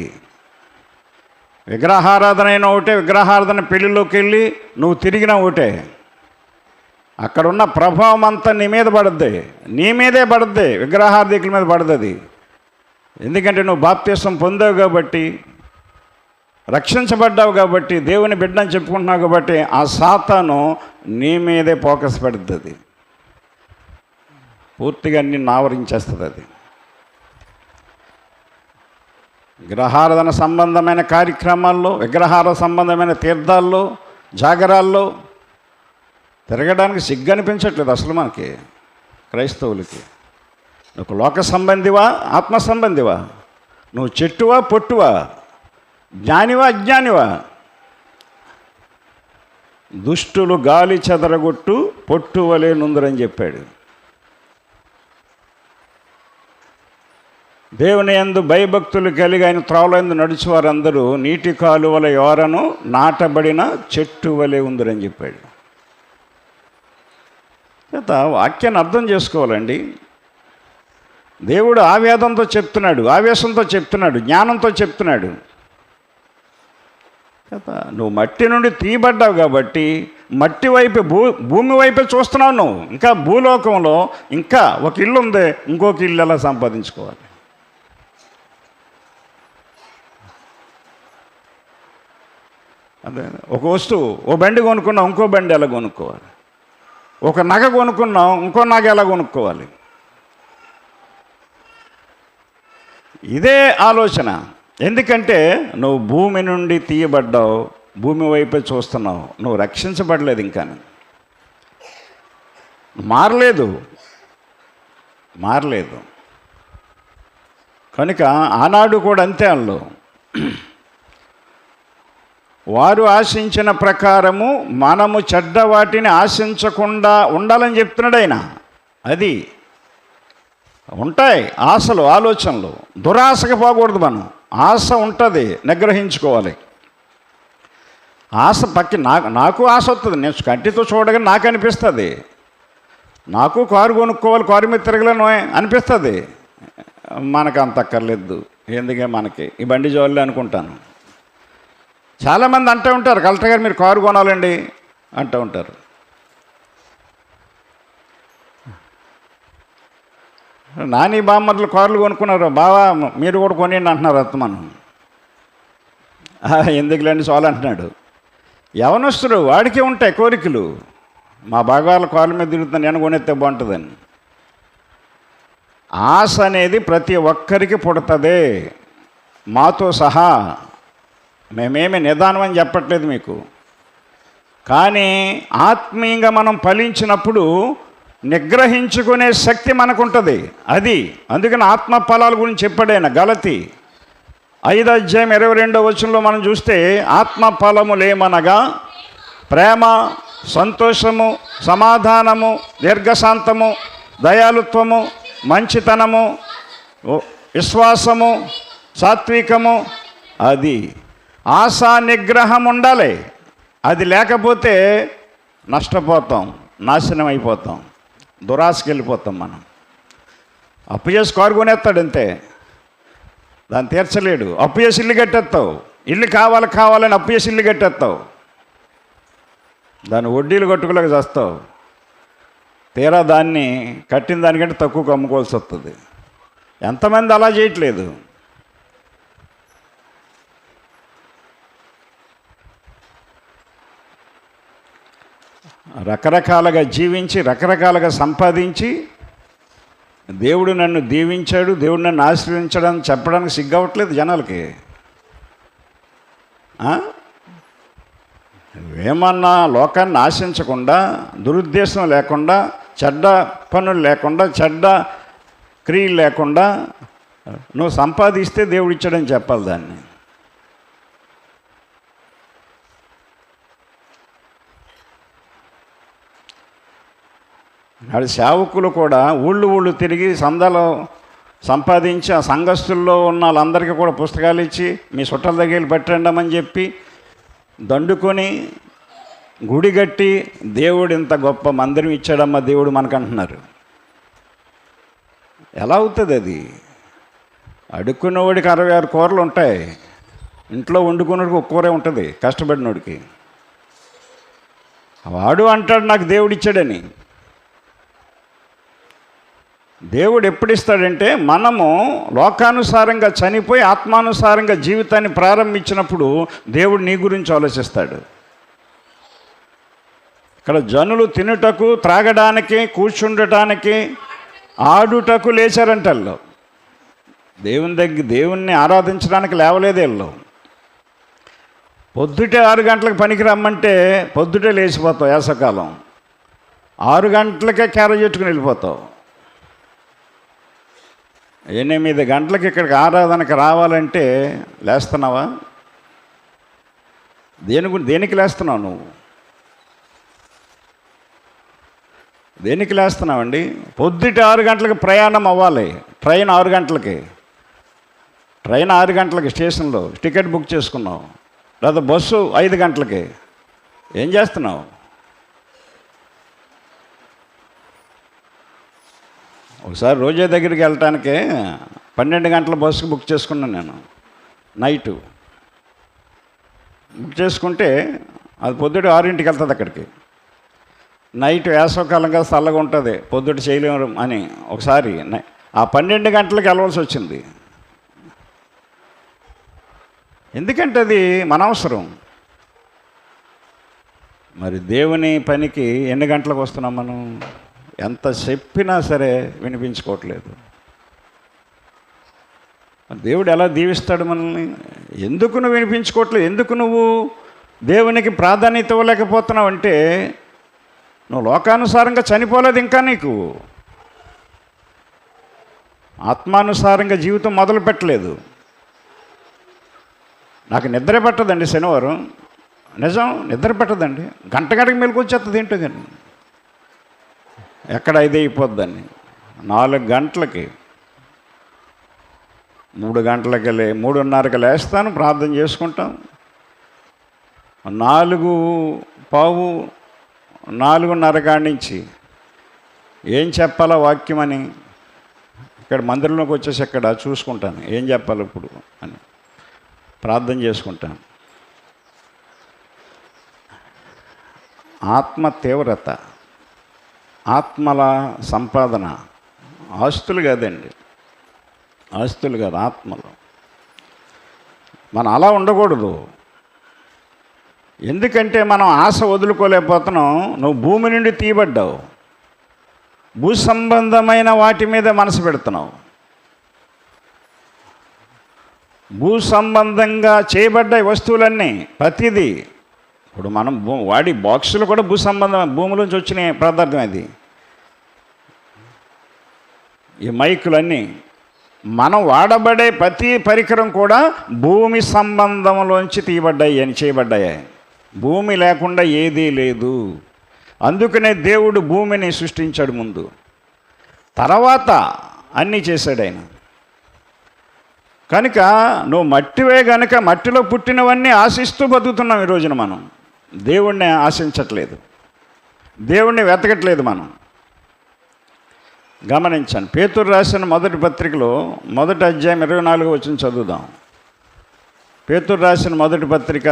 విగ్రహారాధన అయినా ఒకటే. విగ్రహారాధన పెళ్ళిలోకి వెళ్ళి నువ్వు తిరిగినా ఒకటే. అక్కడున్న ప్రభావం అంతా నీ మీద పడుద్ది, నీ మీదే పడుద్ది, విగ్రహార్థికుల మీద పడుతుంది. ఎందుకంటే నువ్వు బాప్తిసం పొందావు కాబట్టి, రక్షించబడ్డావు కాబట్టి, దేవుని బిడ్డని చెప్పుకుంటున్నావు కాబట్టి ఆ సాతాను నీ మీదే ఫోకస్ పెడుతుంది, పూర్తిగా నిన్ను ఆవరించేస్తుంది. అది విగ్రహారాధన సంబంధమైన కార్యక్రమాల్లో, విగ్రహాల సంబంధమైన తీర్థాల్లో, జాగరాల్లో తిరగడానికి సిగ్గు అనిపించట్లేదు అసలు మనకి క్రైస్తవులకి. నువ్వు లోక సంబంధివా, ఆత్మ సంబంధివా? నువ్వు చెట్టువా, పొట్టువా? జ్ఞానివా, అజ్ఞానివా? దుష్టులు గాలి చెదరగొట్టు పొట్టు వలె నుందురని చెప్పాడు. దేవుని యందు భయభక్తులు కలిగి ఆయన త్రోవలందు నడిచి వారందరూ నీటి కాలువల యోరను నాటబడిన చెట్టు వలె ఉందిరని చెప్పాడు. వాక్యాన్ని అర్థం చేసుకోవాలండి. దేవుడు ఆవేదంతో చెప్తున్నాడు, ఆవేశంతో చెప్తున్నాడు, జ్ఞానంతో చెప్తున్నాడు. నువ్వు మట్టి నుండి తీయబడ్డావు కాబట్టి మట్టి వైపు భూమి వైపే చూస్తున్నావు. నువ్వు ఇంకా భూలోకంలో ఇంకా ఒక ఇల్లు ఉంది, ఇంకొక ఇల్లు ఎలా సంపాదించుకోవాలి? అదే ఒక వస్తువు, ఓ బండి కొనుక్కున్నావు, ఇంకో బండి ఎలా కొనుక్కోవాలి? ఒక నగ కొనుక్కున్నావు, ఇంకో నగ ఎలా కొనుక్కోవాలి? ఇదే ఆలోచన. ఎందుకంటే నువ్వు భూమి నుండి తీయబడ్డావు, భూమి వైపే చూస్తున్నావు. నువ్వు రక్షించబడలేదు, ఇంకా మారలేదు. కనుక ఆనాడు కూడా అంతే. వాళ్ళు వారు ఆశించిన ప్రకారము మనము చెడ్డ వాటిని ఆశించకుండా ఉండాలని చెప్తున్నాడు ఆయన. అది ఉంటాయి ఆశలు, ఆలోచనలు. దురాశకు పోకూడదు. మనం ఆశ ఉంటుంది, నిగ్రహించుకోవాలి. ఆశ నాకు ఆశ వస్తుంది. నేను కంటితో చూడగానే నాకు అనిపిస్తుంది, నాకు కారు కొనుక్కోవాలి, కారు మీద తిరగలేను అనిపిస్తుంది. మనకు అంత అక్కర్లేదు, ఎందుకే మనకి ఈ బండి జోళ్ళే అనుకుంటాను. చాలామంది అంటూ ఉంటారు, కలెక్టర్ గారు మీరు కారు కొనాలండి అంటూ ఉంటారు. నాని బామ్మర్లు కార్లు కొనుక్కున్నారు, బావా మీరు కూడా కొనియండి అంటున్నారు. అత్తమను ఎందుకులేండి సోల్ అంటున్నాడు. యవనస్తుడు, వాడికే ఉంటాయి కోరికలు. మా బాగాల కార్ల మీద తిరుగుతాను, నేను కొనేస్తే బాగుంటుందని. ఆశ అనేది ప్రతి ఒక్కరికి పుడుతుంది, మాతో సహా. మేమేమి నిదానం అని చెప్పట్లేదు మీకు. కానీ ఆత్మీయంగా మనం ఫలించినప్పుడు నిగ్రహించుకునే శక్తి మనకుంటుంది. అది అందుకని ఆత్మ ఫలాల గురించి చెప్పాడైనా. గలతీ 5:22 మనం చూస్తే ఆత్మ ఫలములేమనగా ప్రేమ, సంతోషము, సమాధానము, దీర్ఘశాంతము, దయాలుత్వము, మంచితనము, విశ్వాసము, సాత్వికము. అది ఆశా నిగ్రహం ఉండాలి. అది లేకపోతే నష్టపోతాం, నాశనం అయిపోతాం, దురాశకి వెళ్ళిపోతాం. మనం అప్పు చేసి కారు కొనేస్తాడు అంతే, దాన్ని తీర్చలేడు. అప్పు చేసి ఇల్లు కట్టేస్తావు, ఇల్లు కావాలని అప్పు చేసి ఇల్లు కట్టేస్తావు, దాన్ని వడ్డీలు కట్టుకోలేక చేస్తావు. తీరా దాన్ని కట్టిన దానికంటే తక్కువకు అమ్ముకోవాల్సి వస్తుంది. ఎంతమంది అలా చేయట్లేదు? రకరకాలుగా జీవించి, రకరకాలుగా సంపాదించి, దేవుడు నన్ను దీవించాడు, దేవుడు నన్ను ఆశీర్వదించాడని చెప్పడానికి సిగ్గవట్లేదు జనాలకి. ఏమన్నా లోకాన్ని ఆశించకుండా, దురుద్దేశం లేకుండా, చెడ్డ పనులు లేకుండా, చెడ్డ క్రియలు లేకుండా నువ్వు సంపాదిస్తే దేవుడు ఇచ్చాడని చెప్పాలి దాన్ని. నాడు సేవకులు కూడా ఊళ్ళు తిరిగి సందాలు సంపాదించి ఆ సంఘస్థుల్లో ఉన్న వాళ్ళందరికీ కూడా పుస్తకాలు ఇచ్చి మీ చుట్టాల దగ్గర పెట్టండమని చెప్పి దండుకొని గుడి కట్టి దేవుడు ఇంత గొప్ప మందిరం ఇచ్చాడమ్మా దేవుడు మనకంటున్నారు. ఎలా అవుతుంది అది? అడుక్కున్నవాడికి 66 కూరలు ఉంటాయి, ఇంట్లో వండుకున్నోడికి ఒక కూరే ఉంటుంది కష్టపడినోడికి. వాడు అంటాడు నాకు దేవుడు ఇచ్చాడని. దేవుడు ఎప్పుడు ఇస్తాడంటే మనము లోకానుసారంగా చనిపోయి ఆత్మానుసారంగా జీవితాన్ని ప్రారంభించినప్పుడు దేవుడు నీ గురించి ఆలోచిస్తాడు. ఇక్కడ జనులు తినుటకు, త్రాగడానికి, కూర్చుండటానికి, ఆడుటకు లేచారంటల్లో. దేవుణ్ణి ఆరాధించడానికి లేవలేదు వీళ్ళు. పొద్దుటే 6 గంటలకు పనికి రమ్మంటే పొద్దుటే లేచిపోతావు. వేసవకాలం 6 గంటలకే క్యారేజ్ పెట్టుకుని వెళ్ళిపోతావు. 8 గంటలకి ఇక్కడికి ఆరాధనకు రావాలంటే లేస్తున్నావా? దేనికి లేస్తున్నావు నువ్వు? దేనికి లేస్తున్నావండి? పొద్దుట 6 గంటలకు ప్రయాణం అవ్వాలి. ట్రైన్ 6 గంటలకి, ట్రైన్ 6 గంటలకి స్టేషన్లో టికెట్ బుక్ చేసుకున్నావు. లేదా బస్సు 5 గంటలకి. ఏం చేస్తున్నావు? ఒకసారి రోజా దగ్గరికి వెళ్ళటానికి 12 గంటల బస్సుకు బుక్ చేసుకున్నాను నేను. నైటు బుక్ చేసుకుంటే అది పొద్దుట 6ంటికి వెళ్తుంది అక్కడికి. నైట్ వేసవకాలంగా చల్లగా ఉంటుంది, పొద్దుట చేయలేము అని ఒకసారి ఆ 12 గంటలకు వెళ్ళవలసి వచ్చింది. ఎందుకంటే అది మన అవసరం. మరి దేవుని పనికి ఎన్ని గంటలకు వస్తున్నాం మనం? ఎంత చెప్పినా సరే వినిపించుకోవట్లేదు. దేవుడు ఎలా దీవిస్తాడు మనల్ని? ఎందుకు నువ్వు వినిపించుకోవట్లేదు? ఎందుకు నువ్వు దేవునికి ప్రాధాన్యత ఇవ్వలేకపోతున్నావు అంటే నువ్వు లోకానుసారంగా చనిపోలేదు. ఇంకా నీకు ఆత్మానుసారంగా జీవితం మొదలు పెట్టలేదు. నాకు నిద్ర పట్టదండి శనివారం, నిజం నిద్ర పట్టదండి. గంటకి మెలకు వచ్చేస్తుంది ఏంటో కానీ ఎక్కడ 5 అయిపోద్దని. 4 గంటలకి 3 గంటలకి 3:30కి లేస్తాను, ప్రార్థన చేసుకుంటాం. 4:15 4:30 కాడి నుంచి ఏం చెప్పాలో వాక్యం అని ఇక్కడ మందిరంలోకి వచ్చేసి ఇక్కడ చూసుకుంటాను. ఏం చెప్పాలి ఇప్పుడు అని ప్రార్థన చేసుకుంటాను. ఆత్మ తీవ్రత, ఆత్మల సంపాదన, ఆస్తులు కాదండి, ఆస్తులు కాదు, ఆత్మలు. మనం అలా ఉండకూడదు. ఎందుకంటే మనం ఆశ వదులుకోలేకపోతున్నాం. నువ్వు భూమి నుండి తీయబడ్డావు, భూ సంబంధమైన వాటి మీద మనసు పెడుతున్నావు. భూ సంబంధంగా చేయబడ్డ వస్తువులన్నీ ప్రతిదీ. ఇప్పుడు మనం వాడి బాక్సులు కూడా భూ సంబంధం, భూమిలోంచి వచ్చిన పదార్థం అది. ఈ మైకులన్నీ మనం వాడబడే ప్రతి పరికరం కూడా భూమి సంబంధంలోంచి తీయబడ్డాయి అని చేయబడ్డాయి. భూమి లేకుండా ఏదీ లేదు. అందుకనే దేవుడు భూమిని సృష్టించాడు ముందు, తర్వాత అన్నీ చేశాడు ఆయన. కనుక నువ్వు మట్టివే గనుక మట్టిలో పుట్టినవన్నీ ఆశిస్తూ బతుకుతున్నాం. ఈ రోజున మనం దేవుణ్ణి ఆశించట్లేదు, దేవుణ్ణి వెతకట్లేదు మనం. గమనించండి, పేతురు రాసిన మొదటి పత్రికలో 1వ అధ్యాయం 24వ వచనం చదువుదాం. పేతురు రాసిన మొదటి పత్రిక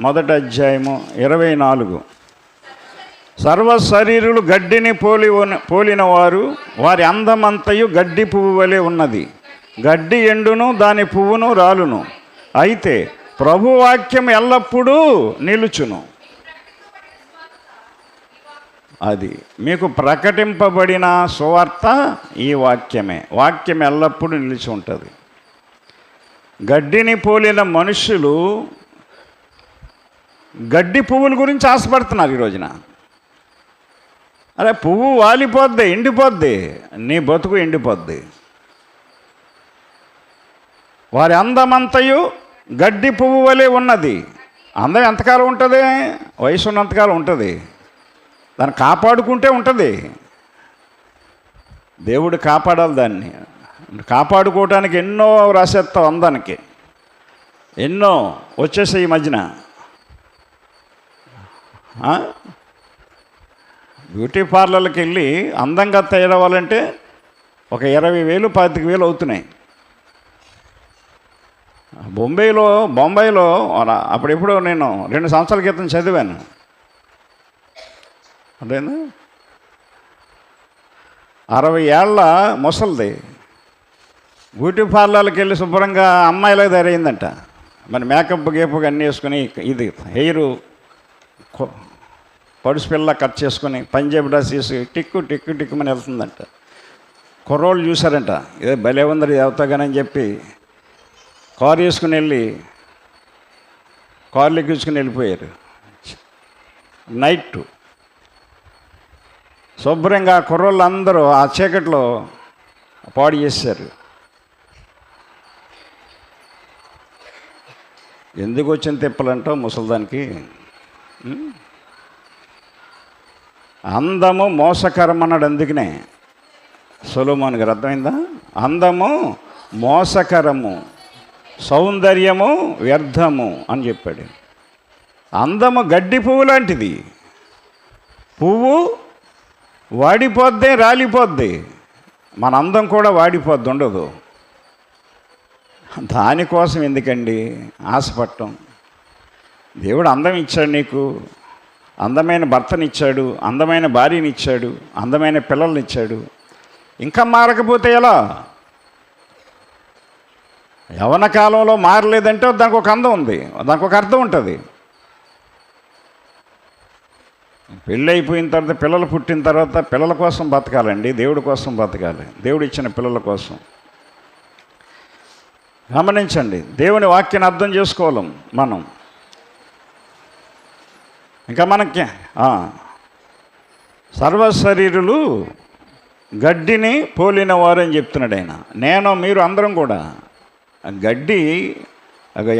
1వ అధ్యాయము 24. సర్వ శరీరులు గడ్డిని పోలిన వారు, వారి అందమంతయు గడ్డి పువ్వు వలె ఉన్నది. గడ్డి ఎండును, దాని పువ్వును రాలును, అయితే ప్రభువాక్యం ఎల్లప్పుడూ నిలుచును. అది మీకు ప్రకటింపబడిన సువార్త ఈ వాక్యమే. వాక్యం ఎల్లప్పుడూ నిలిచి ఉంటుంది. గడ్డిని పోలిన మనుషులు గడ్డి పువ్వుల గురించి ఆశపడుతున్నారు ఈ రోజున. అరే, పువ్వు వాలిపోద్ది, ఎండిపోద్ది, నీ బతుకు ఎండిపోద్ది. వారి అందమంతయు గడ్డి పువ్వు వలె ఉన్నది. అందం ఎంతకాలం ఉంటుంది? వయసు ఉన్నంతకాలం ఉంటుంది. దాన్ని కాపాడుకుంటే ఉంటుంది. దేవుడు కాపాడాలి దాన్ని. కాపాడుకోవటానికి ఎన్నో రాసేస్తావు, అందానికి ఎన్నో వచ్చేసాయి ఈ మధ్యన. బ్యూటీ పార్లర్కి వెళ్ళి అందంగా తయారవ్వాలంటే ఒక 20,000 25,000 అవుతున్నాయి. బొంబాయిలో అప్పుడెప్పుడో నేను 2 సంవత్సరాల క్రితం చదివాను. అదేనా 60 ఏళ్ళ ముసలిది బ్యూటీ పార్లర్కి వెళ్ళి శుభ్రంగా అమ్మాయిలా తయారైందంట. మరి మేకప్ గేపుగా అన్నీ వేసుకొని, ఇది హెయిర్ పడుసు పిల్ల కట్ చేసుకొని, పంజాబీ డ్రెస్ వేసి టిక్కు టిక్కు టిక్కుమని వెళ్తుందంట. కుర్రోళ్ళు చూశారంట, ఏదో భలే ఉందరి దేవతగానని చెప్పి కారు వేసుకుని వెళ్ళి కార్లు ఎక్కించుకుని వెళ్ళిపోయారు. నైట్ శుభ్రంగా కుర్రోళ్ళు అందరూ ఆ చీకట్లో పాడు చేశారు. ఎందుకు వచ్చిన తిప్పలంటావు ముసలిదానికి? అందము మోసకరం అన్నాడు. అందుకనే సొలొమోను గారు, అర్థమైందా? అందము మోసకరము, సౌందర్యము వ్యర్థము అని చెప్పాడు. అందము గడ్డి పువ్వు లాంటిది. పువ్వు వాడిపోద్ది, రాలిపోద్ది. మన అందం కూడా వాడిపోద్ది, ఉండదు. దానికోసం ఎందుకండి ఆశపడటం? దేవుడు అందం ఇచ్చాడు నీకు, అందమైన భర్తనిచ్చాడు, అందమైన భార్యనిచ్చాడు, అందమైన పిల్లల్నిచ్చాడు. ఇంకా మారకపోతే ఎలా? యవ్వన కాలంలో మారలేదంటే దానికి ఒక అందం ఉంది, దానికి ఒక అర్థం ఉంటుంది. పెళ్ళి అయిపోయిన తర్వాత, పిల్లలు పుట్టిన తర్వాత పిల్లల కోసం బతకాలండి, దేవుడి కోసం బతకాలి, దేవుడు ఇచ్చిన పిల్లల కోసం. గమనించండి, దేవుని వాక్యాన్ని అర్థం చేసుకోవాలి మనం. ఇంకా మనకి సర్వశరీరులు గడ్డిని పోలిన వారని చెప్తున్నాడు ఆయన. నేను మీరు అందరం కూడా గడ్డి,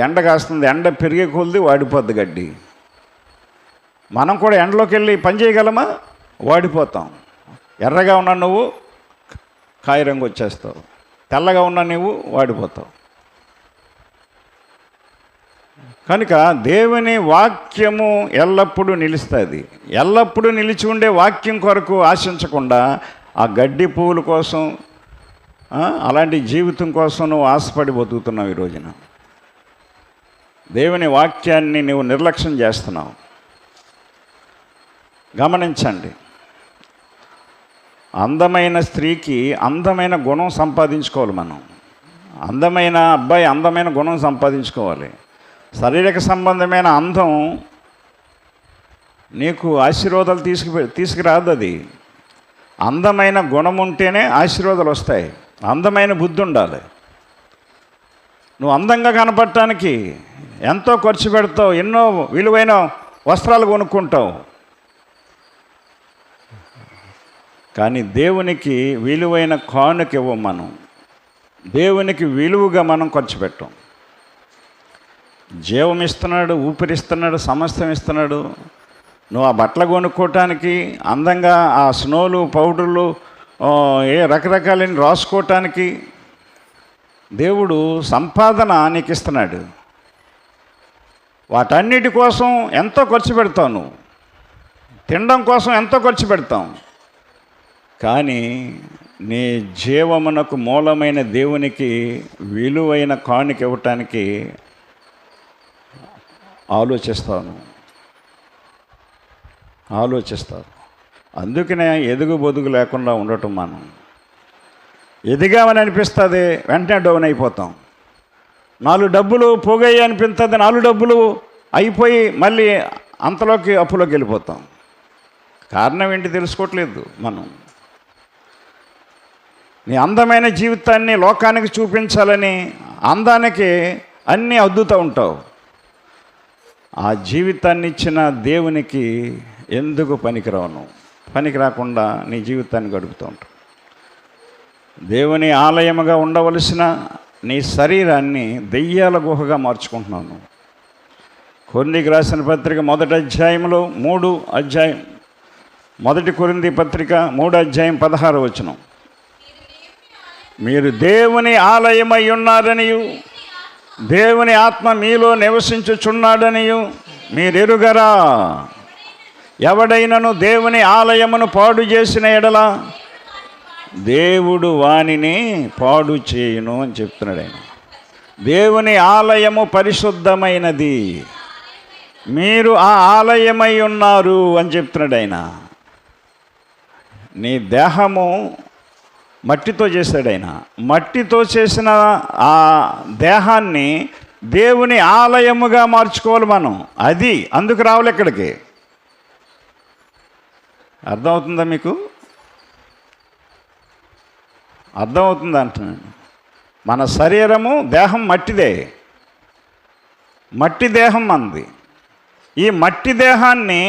ఎండ కాస్తుంది, ఎండ పెరిగే కొలిది వాడిపోద్ది గడ్డి. మనం కూడా ఎండలోకి వెళ్ళి పని చేయగలమా? వాడిపోతాం. ఎర్రగా ఉన్న నువ్వు కాయ రంగు వచ్చేస్తావు, తెల్లగా ఉన్న నువ్వు వాడిపోతావు. కనుక దేవుని వాక్యము ఎల్లప్పుడూ నిలుస్తుంది. ఎల్లప్పుడూ నిలిచి ఉండే వాక్యం కొరకు ఆశించకుండా ఆ గడ్డి పువ్వుల కోసం, అలాంటి జీవితం కోసం నువ్వు ఆశపడి బతుకుతున్నావు. ఈ రోజున దేవుని వాక్యాన్ని నువ్వు నిర్లక్ష్యం చేస్తున్నావు. గమనించండి, అందమైన స్త్రీకి అందమైన గుణం సంపాదించుకోవాలి. మనం అందమైన అబ్బాయి అందమైన గుణం సంపాదించుకోవాలి. శారీరక సంబంధమైన అందం నీకు ఆశీర్వాదాలు తీసుకురాదు. అది అందమైన గుణం ఉంటేనే ఆశీర్వాదాలు వస్తాయి. అందమైన బుద్ధి ఉండాలి. నువ్వు అందంగా కనపడటానికి ఎంతో ఖర్చు పెడతావు, ఎన్నో విలువైన వస్త్రాలు కొనుక్కుంటావు. కానీ దేవునికి విలువైన కానుక ఇవ్వం మనం. దేవునికి విలువగా మనం ఖర్చు పెట్టాం. జీవం ఇస్తున్నాడు, ఊపిరిస్తున్నాడు, సమస్తం ఇస్తున్నాడు. నువ్వు ఆ బట్టలు కొనుక్కోవటానికి, అందంగా ఆ స్నోలు, పౌడర్లు, రకరకాలని రాసుకోవటానికి దేవుడు సంపాదన నీకు ఇస్తున్నాడు. వాటన్నిటి కోసం ఎంతో ఖర్చు పెడతావు. నువ్వు తినడం కోసం ఎంతో ఖర్చు పెడతాం. కానీ నీ జీవమునకు మూలమైన దేవునికి విలువైన కానుక ఇవ్వటానికి ఆలోచిస్తావు. అందుకనే ఎదుగు బొదుగు లేకుండా ఉండటం. మనం ఎదిగామని అనిపిస్తుంది, వెంటనే డౌన్ అయిపోతాం. 4 డబ్బులు పోగాయి అనిపిస్తుంది, 4 డబ్బులు అయిపోయి మళ్ళీ అంతలోకి అప్పులోకి వెళ్ళిపోతాం. కారణం ఏంటి తెలుసుకోవట్లేదు మనం. నీ అందమైన జీవితాన్ని లోకానికి చూపించాలని అందానికి అన్నీ అద్దుతూ ఉంటావు. ఆ జీవితాన్ని ఇచ్చిన దేవునికి ఎందుకు పనికిరావు? పనికి రాకుండా నీ జీవితాన్ని గడుపుతూ ఉంటావు. దేవుని ఆలయముగా ఉండవలసిన నీ శరీరాన్ని దెయ్యాల గుహగా మార్చుకుంటున్నావు. కొరింథీయులకు రాసిన పత్రిక 1వ అధ్యాయంలో 3 అధ్యాయం, 1 కొరింథీ పత్రిక 3వ అధ్యాయం 16వ వచనం, మీరు దేవుని ఆలయమై ఉన్నారనియు దేవుని ఆత్మ మీలో నివసించుచున్నాడనియు మీరెరుగరా? ఎవడైనను దేవుని ఆలయమును పాడు చేసిన ఎడల దేవుడు వానిని పాడు చేయును అని చెప్తున్నాడు ఆయన. దేవుని ఆలయము పరిశుద్ధమైనది, మీరు ఆ ఆలయమై ఉన్నారు అని చెప్తున్నాడు ఆయన. నీ దేహము మట్టితో చేశాడు ఆయన. మట్టితో చేసిన ఆ దేహాన్ని దేవుని ఆలయముగా మార్చుకోవాలి మనం. అది అందుకు రావాలి ఇక్కడికి. అర్థమవుతుందా మీకు? అర్థమవుతుంది అంటున్నాను. మన శరీరము దేహం మట్టిదే, మట్టి దేహం మనది. ఈ మట్టి దేహాన్ని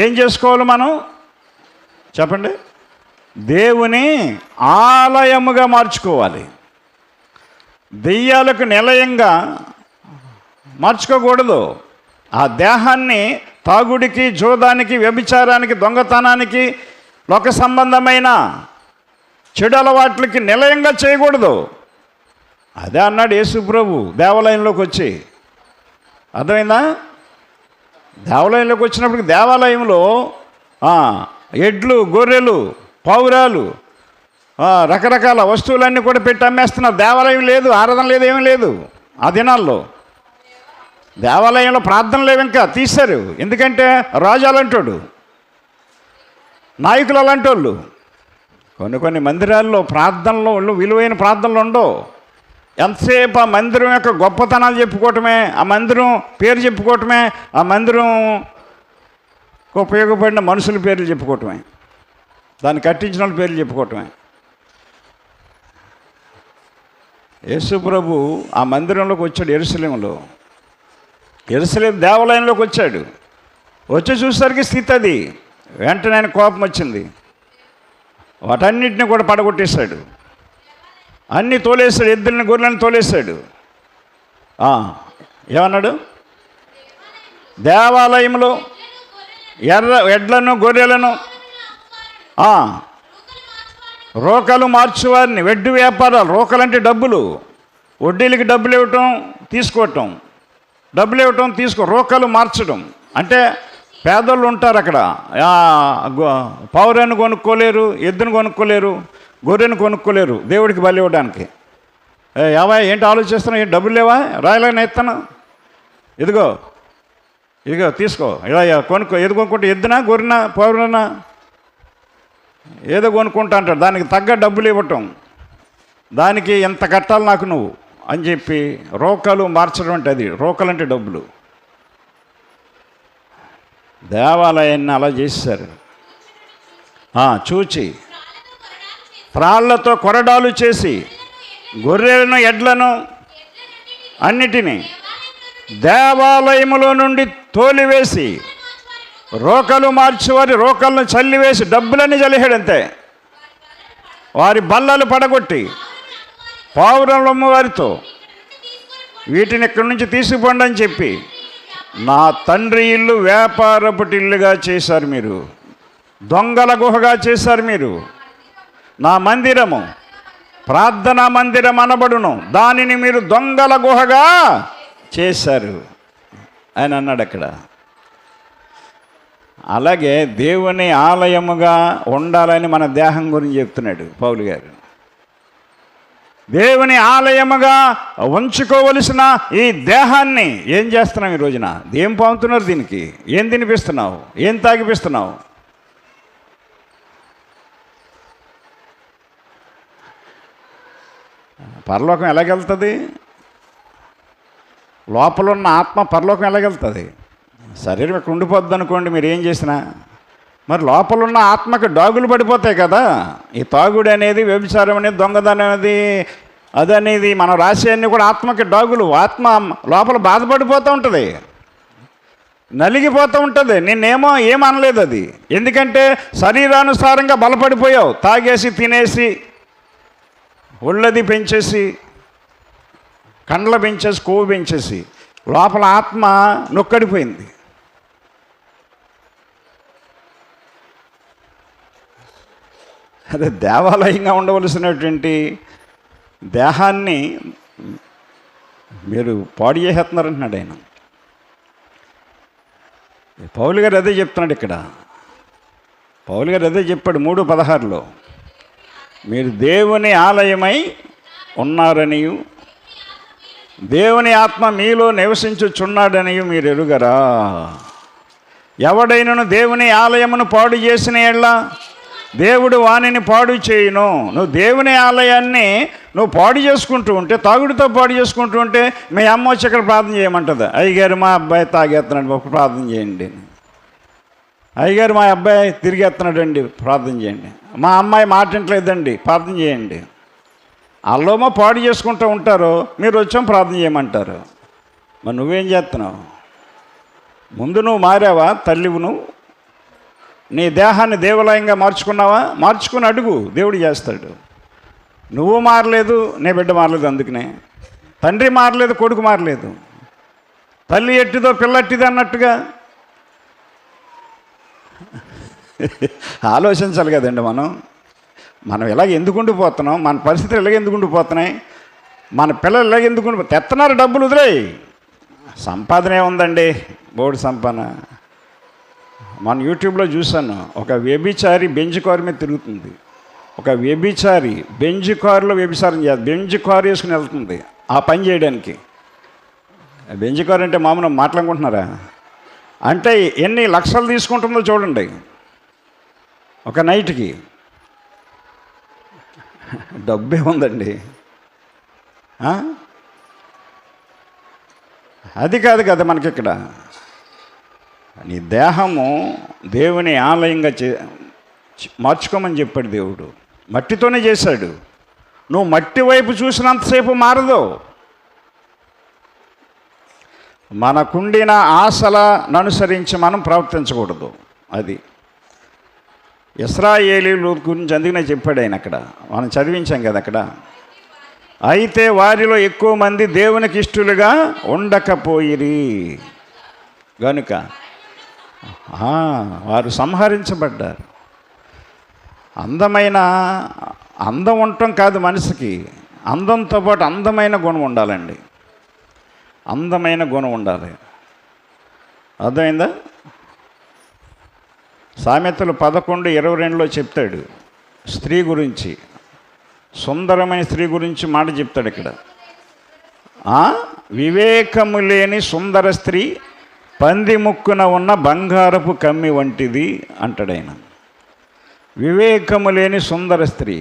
ఏం చేసుకోవాలి మనం చెప్పండి? దేవుని ఆలయముగా మార్చుకోవాలి. దెయ్యాలకు నిలయంగా మార్చుకోకూడదు. ఆ దేహాన్ని తాగుడికి, జోదానికి, వ్యభిచారానికి, దొంగతనానికి, లోక సంబంధమైన చెడు అలవాట్లకి నిలయంగా చేయకూడదు. అదే అన్నాడు యేసు ప్రభు దేవాలయంలోకి వచ్చి. అర్థమైందా? దేవాలయంలోకి వచ్చినప్పటికి దేవాలయంలో ఎడ్లు, గొర్రెలు, పావురాలు, రకరకాల వస్తువులన్నీ కూడా పెట్టి అమ్మేస్తున్నారు. దేవాలయం లేదు, ఆరాధన లేదు, ఏమీ లేదు. ఆ దినాల్లో దేవాలయంలో ప్రార్థన లేవు, ఇంకా తీశారు. ఎందుకంటే రాజు అలాంటోడు, నాయకులు అలాంటి వాళ్ళు. కొన్ని మందిరాల్లో ప్రార్థనలు, విలువైన ప్రార్థనలు ఉండవు. ఎంతసేపు ఆ మందిరం యొక్క గొప్పతనాలు చెప్పుకోవటమే, ఆ మందిరం పేరు చెప్పుకోవటమే, ఆ మందిరం ఉపయోగపడిన మనుషుల పేర్లు చెప్పుకోవటమే, దాన్ని కట్టించిన వాళ్ళ పేర్లు చెప్పుకోవటమే. యేసు ప్రభు ఆ మందిరంలోకి వచ్చాడు. యెరూషలేం దేవాలయంలోకి వచ్చాడు. వచ్చి చూసేసరికి స్థితి అది. వెంటనే ఆయన కోపం వచ్చింది. వాటన్నిటిని కూడా పడగొట్టేశాడు. అన్నీ తోలేశాడు. ఎద్దులని, గొర్రెలను తోలేశాడు. ఏమన్నాడు? దేవాలయంలో ఎడ్లను, గొర్రెలను, రోకలు మార్చువారిని, వెడ్డి వ్యాపారాలు. రోకలంటే డబ్బులు, వడ్డీలకి డబ్బులు ఇవ్వటం, తీసుకోవటం, డబ్బులు ఇవ్వటం, రోకలు మార్చడం. అంటే పేదోళ్ళు ఉంటారు అక్కడ. పావురాన్ని కొనుక్కోలేరు, ఎద్దును కొనుక్కోలేరు, గొర్రెను కొనుక్కోలేరు దేవుడికి బలి ఇవ్వడానికి. ఏంటి ఆలోచిస్తున్నావు? ఏం డబ్బులు లేవా? రాయలేని ఎత్తను, ఇదిగో తీసుకో, ఇలా కొనుక్కో. ఏది కొనుక్కుంటే, ఎద్దునా, గొర్రెనా, పౌరునా, ఏదో కొనుక్కుంటా అంటాడు. దానికి తగ్గ డబ్బులు ఇవ్వటం, దానికి ఎంత కట్టాలి నాకు నువ్వు అని చెప్పి రోకలు మార్చడం. అంటే అది రోకలు అంటే డబ్బులు. దేవాలయాన్ని అలా చేశారు. చూచి త్రాళ్లతో కొరడాలు చేసి గొర్రెలను, ఎడ్లను అన్నిటినీ దేవాలయములో నుండి తోలివేసి, రోకలు మార్చేవారి రోకలను చల్లివేసి డబ్బులన్నీ చల్లిహాడు. అంతే. వారి బల్లలు పడగొట్టి పావురమ్మ వారితో వీటిని ఇక్కడి నుంచి తీసుకుపోండి అని చెప్పి, నా తండ్రి ఇల్లు వ్యాపారపుటిల్లుగా చేశారు మీరు, దొంగల గుహగా చేశారు మీరు. నా మందిరము ప్రార్థనా మందిరం అనబడును, దానిని మీరు దొంగల గుహగా చేశారు అని అన్నాడు అక్కడ. అలాగే దేవుని ఆలయముగా ఉండాలని మన దేహం గురించి చెప్తున్నాడు పౌలు గారు. దేవుని ఆలయముగా ఉంచుకోవలసిన ఈ దేహాన్ని ఏం చేస్తున్నావు ఈ రోజున? ఏం పంపుతున్నారు దీనికి? ఏం తినిపిస్తున్నావు? ఏం తాగిపిస్తున్నావు? పరలోకం ఎలాగెళ్తుంది? లోపల ఉన్న ఆత్మ పరలోకం ఎలాగెళ్తుంది? శరీరం ఇక్కడ ఉండిపోద్ది అనుకోండి మీరు ఏం చేసినా. మరి లోపల ఉన్న ఆత్మకి డాగులు పడిపోతాయి కదా. ఈ తాగుడు అనేది, వ్యభిచారం అనేది, దొంగదనం అనేది, అదనేది మనం రాసే అన్నీ కూడా ఆత్మకి డాగులు. ఆత్మ లోపల బాధపడిపోతూ ఉంటుంది, నలిగిపోతూ ఉంటుంది. నిన్నేమో ఏమనలేదు అది. ఎందుకంటే శరీరానుసారంగా బలపడిపోయావు. తాగేసి, తినేసి, ఒళ్ళది పెంచేసి, కండ్ల పెంచేసి, కొవ్వు పెంచేసి, లోపల ఆత్మ నొక్కడిపోయింది. అదే దేవాలయంగా ఉండవలసినటువంటి దేహాన్ని మీరు పాడు చేసేస్తున్నారంటున్నాడు ఆయన. పౌలు గారు అదే చెప్తున్నాడు ఇక్కడ. పౌలు గారు అదే చెప్పాడు 3:16లో, మీరు దేవుని ఆలయమై ఉన్నారనియు దేవుని ఆత్మ మీలో నివసించుచున్నాడనియు మీరు ఎరుగరా. ఎవడైనను దేవుని ఆలయమును పాడు చేసిన ఎడ్ల దేవుడు వానిని పాడు చేయును. నువ్వు దేవుని ఆలయాన్ని నువ్వు పాడు చేసుకుంటూ ఉంటే, తాగుడితో పాడు చేసుకుంటూ ఉంటే, మీ అమ్మ వచ్చి ఇక్కడ ప్రార్థన చేయమంటుంది. అయ్యగారు మా అబ్బాయి తాగేస్తున్నాడు, ఒక ప్రార్థన చేయండి. అయ్యగారు మా అబ్బాయి తిరిగేస్తున్నాడండి, ప్రార్థన చేయండి. మా అమ్మాయి మాటింటలేదండి, ప్రార్థన చేయండి. వాళ్ళేమో పాడు చేసుకుంటూ ఉంటారు, మీరు వచ్చాం ప్రార్థన చేయమంటారు. మరి నువ్వేం చేస్తున్నావు? ముందు నువ్వు మారావా? తల్లివు నువ్వు నీ దేహాన్ని దేవాలయంగా మార్చుకున్నావా? మార్చుకుని అడుగు, దేవుడు చేస్తాడు. నువ్వు మారలేదు, నీ బిడ్డ మారలేదు. అందుకనే తండ్రి మారలేదు, కొడుకు మారలేదు. తల్లి ఎట్టిదో పిల్లట్టిదో అన్నట్టుగా ఆలోచించాలి కదండి. మనం ఇలాగ ఎందుకు ఉండిపోతున్నాం? మన పరిస్థితులు ఇలాగ ఎందుకు ఉండిపోతున్నాయి? మన పిల్లలు ఇలాగ ఎందుకు తెస్తున్నారు? డబ్బులు వదిలేయి, సంపాదన ఏముందండి? బోర్డు సంపాదన. మన యూట్యూబ్లో చూశాను, ఒక వ్యభిచారి బెంజ్ కారు మీద తిరుగుతుంది. ఒక వ్యభిచారి బెంజ్ కారులో వ్యభిచారం చేస్తుంది. బెంజ్ కారు వేసుకుని వెళ్తుంది ఆ పని చేయడానికి. బెంజ్ కారు అంటే మామూలు మాట్లాడుకుంటున్నారా? అంటే ఎన్ని లక్షలు తీసుకుంటుందో చూడండి ఒక నైట్కి. డబ్బే ఉందండి. అది కాదు కదా మనకి ఇక్కడ. నీ దేహము దేవుని ఆలయంగా మార్చుకోమని చెప్పాడు దేవుడు. మట్టితోనే చేశాడు. నువ్వు మట్టి వైపు చూసినంతసేపు మారదు. మనకుండిన ఆశలను అనుసరించి మనం ప్రవర్తించకూడదు. అది ఇశ్రాయేలీయుల గురించి అందుకనే చెప్పాడు ఆయన అక్కడ. మనం చదివించాం కదా అక్కడ. అయితే వారిలో ఎక్కువ మంది దేవునికి ఇష్టలుగా ఉండకపోయిరి గనుక వారు సంహరించబడ్డారు. అందం ఉండటం కాదు మనిషికి, అందంతో పాటు అందమైన గుణం ఉండాలండి. అందమైన గుణం ఉండాలి. అర్థమైందా? సామెతలు 11:22 చెప్తాడు స్త్రీ గురించి, సుందరమైన స్త్రీ గురించి మాట చెప్తాడు ఇక్కడ. వివేకము లేని సుందర స్త్రీ పంది ముక్కున ఉన్న బంగారపు కమ్మి వంటిది అంటాడు ఆయన. వివేకము లేని సుందర స్త్రీ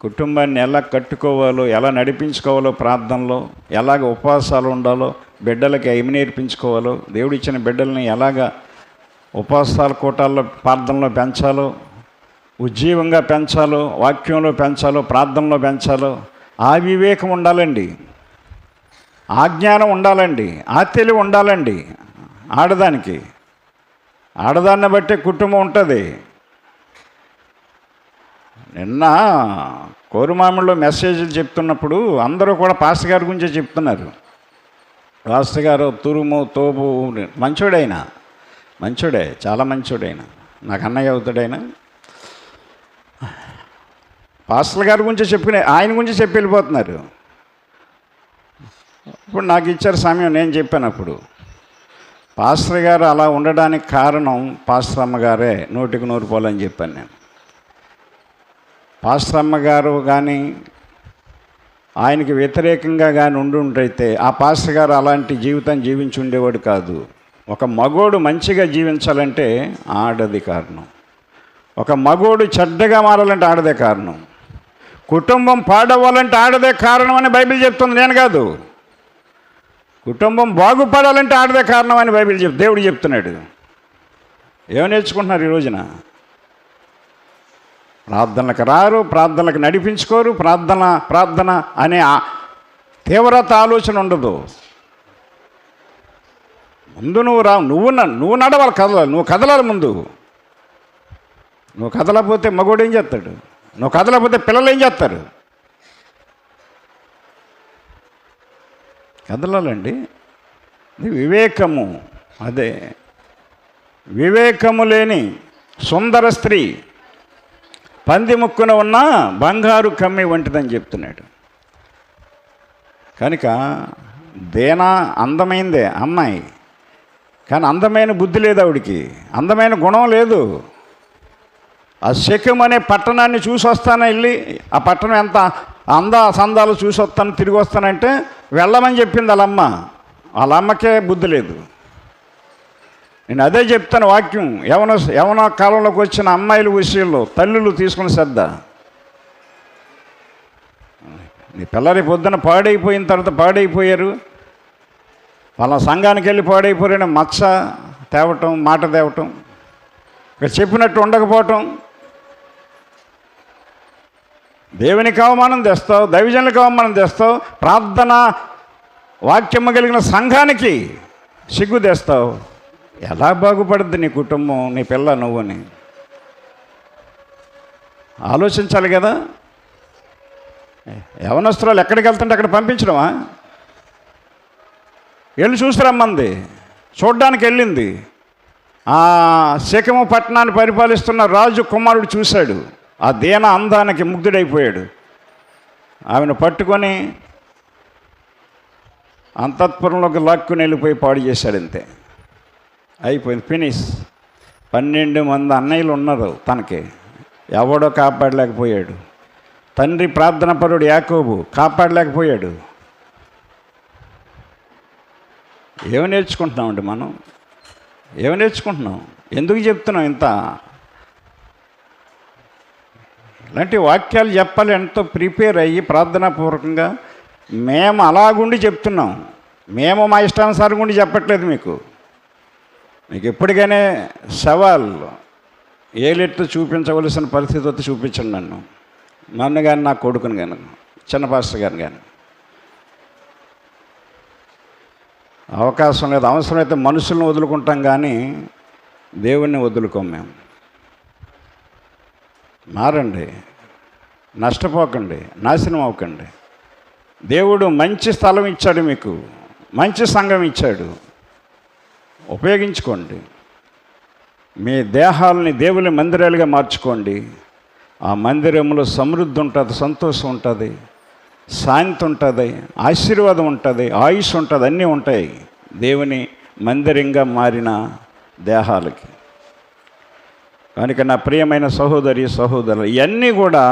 కుటుంబాన్ని ఎలా కట్టుకోవాలో, ఎలా నడిపించుకోవాలో, ప్రార్థనలో ఎలాగ ఉపవాసాలు ఉండాలో, బిడ్డలకి ఏమి నేర్పించుకోవాలో, దేవుడు ఇచ్చిన బిడ్డల్ని ఎలాగ ఉపవాసాల కూటాల్లో ప్రార్థనలో పెంచాలో, ఉజ్జీవంగా పెంచాలో, వాక్యంలో పెంచాలో, ప్రార్థనలో పెంచాలో, ఆ వివేకం ఉండాలండి, ఆ జ్ఞానం ఉండాలండి, ఆ తెలివి ఉండాలండి. ఆడదాన్ని బట్టే కుటుంబం ఉంటుంది. నిన్న కోరుమామిడిలో మెసేజ్లు చెప్తున్నప్పుడు అందరూ కూడా పాస్టర్ గారి గురించే చెప్తున్నారు. పాస్టర్ గారు తురుము తోపు మంచోడే, చాలా మంచోడైనా, నాకు అన్నయ్య అవుతాడైనా. పాస్టర్ గారి గురించి ఆయన గురించి చెప్పి వెళ్ళిపోతున్నారు. ఇప్పుడు నాకు ఇచ్చారు సమయం, నేను చెప్పాను అప్పుడు. పాస్టర్ గారు అలా ఉండడానికి కారణం పాస్టర్ అమ్మగారే 100% పోలని చెప్పాను నేను. పాస్టర్ అమ్మగారు కానీ ఆయనకి వ్యతిరేకంగా కానీ ఉండుంటైతే ఆ పాస్టర్ గారు అలాంటి జీవితం జీవించి ఉండేవాడు కాదు. ఒక మగోడు మంచిగా జీవించాలంటే ఆడది కారణం. ఒక మగోడు చెడ్డగా మారాలంటే ఆడదే కారణం. కుటుంబం పాడవ్వాలంటే ఆడదే కారణం అని బైబిల్ చెప్తుంది, నేను కాదు. కుటుంబం బాగుపడాలంటే ఆడదే కారణం అని దేవుడు చెప్తున్నాడు. ఏమి నేర్చుకుంటున్నారు ఈ రోజున? ప్రార్థనలకు రారు, ప్రార్థనలకు నడిపించుకోరు, ప్రార్థన అనే తీవ్రత ఆలోచన ఉండదు. ముందు నువ్వు నడవాలి, కదలాలి. నువ్వు కదలాలి ముందు. నువ్వు కదలకపోతే మగోడు ఏం చేస్తాడు? నువ్వు కదలకపోతే పిల్లలు ఏం చేస్తారు? కదలాలండి. వివేకము, అదే వివేకము లేని సుందర స్త్రీ పంది ముక్కున ఉన్న బంగారు కమ్మి వంటిదని చెప్తున్నాడు. కనుక అందమైందే అమ్మాయి, కానీ అందమైన బుద్ధి లేదు ఆవిడికి, అందమైన గుణం లేదు. ఆ శెకెము అనే పట్టణాన్ని చూసి వస్తాను, వెళ్ళి ఆ పట్టణం ఎంత సందాలు చూసి వస్తాను, తిరిగి వస్తానంటే వెళ్ళమని చెప్పింది వాళ్ళ అమ్మకే బుద్ధి లేదు. నేను అదే చెప్తాను వాక్యం. యవన కాలంలోకి వచ్చిన అమ్మాయిల విషయంలో తల్లులు తీసుకుని శ్రద్ధ. నీ పిల్లరి పొద్దున పాడైపోయిన తర్వాత పాడైపోయారు, వాళ్ళ సంఘానికి వెళ్ళి పాడైపోయారని మచ్చ తేవటం, మాట తేవటం, ఇక్కడ చెప్పినట్టు ఉండకపోవటం. దేవునికి అవమానం తెస్తావు, దైవజనులకు అవమానం తెస్తావు, ప్రార్థన వాక్యము కలిగిన సంఘానికి సిగ్గు తెస్తావు. ఎలా బాగుపడుద్ది నీ కుటుంబం, నీ పిల్ల, నువ్వుని ఆలోచించాలి కదా. యవనస్తురాలు ఎక్కడికి వెళ్తుంటే అక్కడ పంపించడమా? వెళ్ళి చూసిరమ్మంది, చూడ్డానికి వెళ్ళింది. ఆ శకము పట్టణాన్ని పరిపాలిస్తున్న రాజు కుమారుడు చూశాడు, ఆ దీన అందానికి ముగ్ధుడైపోయాడు. ఆమెను పట్టుకొని అంతఃపురంలోకి లాక్కుని వెళ్ళిపోయి పాడు చేశాడు. అంతే, అయిపోయింది, ఫినిష్. 12 మంది అన్నయ్యలు ఉన్నారు తనకి, ఎవడో కాపాడలేకపోయాడు. తండ్రి ప్రార్థనాపరుడు యాకోబు కాపాడలేకపోయాడు. ఏమి నేర్చుకుంటున్నామండి మనం? ఏమి నేర్చుకుంటున్నాం? ఎందుకు చెప్తున్నాం ఇంత? ఇలాంటి వాక్యాలు చెప్పాలి ఎంతో ప్రిపేర్ అయ్యి ప్రార్థనాపూర్వకంగా. మేము అలాగుండి చెప్తున్నాం, మేము మా ఇష్టానుసారం గుండి చెప్పట్లేదు. మీకు ఎప్పటికైనా సవాల్ ఏలెట్టు చూపించవలసిన పరిస్థితి వస్తే చూపించండి. నన్ను కానీ, నా కొడుకుని కానీ, చిన్న పాస్టర్ గారిని కానీ. అవకాశం లేదు. అవసరమైతే మనుషులను వదులుకుంటాం కానీ దేవుణ్ణి వదులుకోం మేము. మారండి, నష్టపోకండి, నాశనం అవ్వకండి. దేవుడు మంచి స్థలం ఇచ్చాడు, మీకు మంచి సంఘం ఇచ్చాడు, ఉపయోగించుకోండి. మీ దేహాలని దేవుని మందిరాలుగా మార్చుకోండి. ఆ మందిరంలో సమృద్ధి ఉంటుంది, సంతోషం ఉంటుంది, శాంతి ఉంటుంది, ఆశీర్వాదం ఉంటుంది, ఆయుష్ ఉంటుంది, అన్నీ ఉంటాయి దేవుని మందిరంగా మారిన దేహాలకి. కనుక నా ప్రియమైన సహోదరి సహోదరులు, ఇవన్నీ కూడా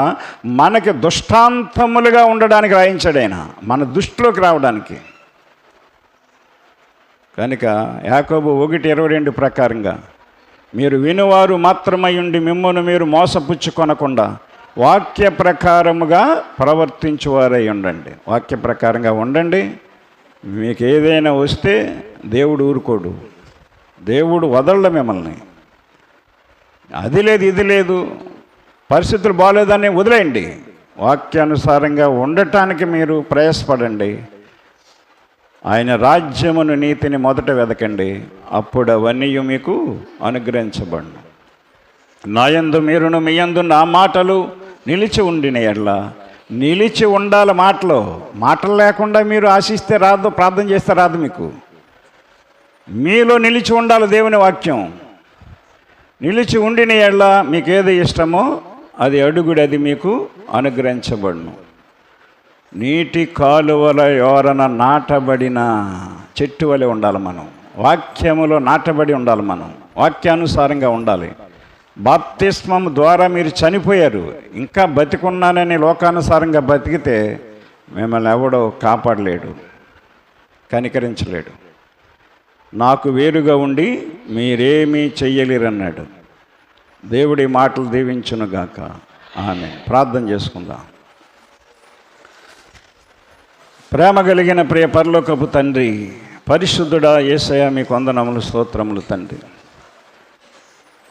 మనకి దృష్టాంతములుగా ఉండడానికి రాయించాడు ఆయన, మన దృష్టిలోకి రావడానికి. కనుక యాకోబు 1:22 ప్రకారంగా మీరు వినువారు మాత్రమై ఉండి మిమ్మల్ని మీరు మోసపుచ్చుకొనకుండా వాక్య ప్రకారముగా ప్రవర్తించువారై ఉండండి. వాక్య ప్రకారంగా ఉండండి. మీకు ఏదైనా వస్తే దేవుడు ఊరుకోడు, దేవుడు వదలడు మిమ్మల్ని. అది లేదు, ఇది లేదు, పరిస్థితులు బాగోలేదని వదిలేయండి. వాక్యానుసారంగా ఉండటానికి మీరు ప్రయాసపడండి. ఆయన రాజ్యమును, నీతిని మొదట వెదకండి, అప్పుడు అవన్నీ మీకు అనుగ్రహించబడును. నాయందు మీరును మీ యందు నా మాటలు నిలిచి ఉండిన ఎడ్లా. నిలిచి ఉండాలి మాటలు లేకుండా మీరు ఆశిస్తే రాదు, ప్రార్థన చేస్తే రాదు. మీకు మీలో నిలిచి ఉండాలి దేవుని వాక్యం. నిలిచి ఉండిన ఎడ్లా మీకు ఏది ఇష్టమో అది అడుగుడు, అది మీకు అనుగ్రహించబడును. నీటి కాలువల ఎవరన నాటబడిన చెట్టు వలె ఉండాలి మనం. వాక్యములో నాటబడి ఉండాలి మనం, వాక్యానుసారంగా ఉండాలి. బాప్తిస్మం ద్వారా మీరు చనిపోయారు, ఇంకా బతికున్నానని లోకానుసారంగా బతికితే మిమ్మల్ని ఎవడో కాపాడలేడు, కనికరించలేడు. నాకు వేరుగా ఉండి మీరేమీ చెయ్యలేరన్నాడు. దేవుడి మాటలు దీవించునుగాక. ఆమేన్. ప్రార్థన చేసుకుందాం. ప్రేమ కలిగిన ప్రియ పరలోకపు తండ్రి, పరిశుద్ధుడా యేసయ్య, మీకు వందనములు, స్తోత్రములు తండ్రి.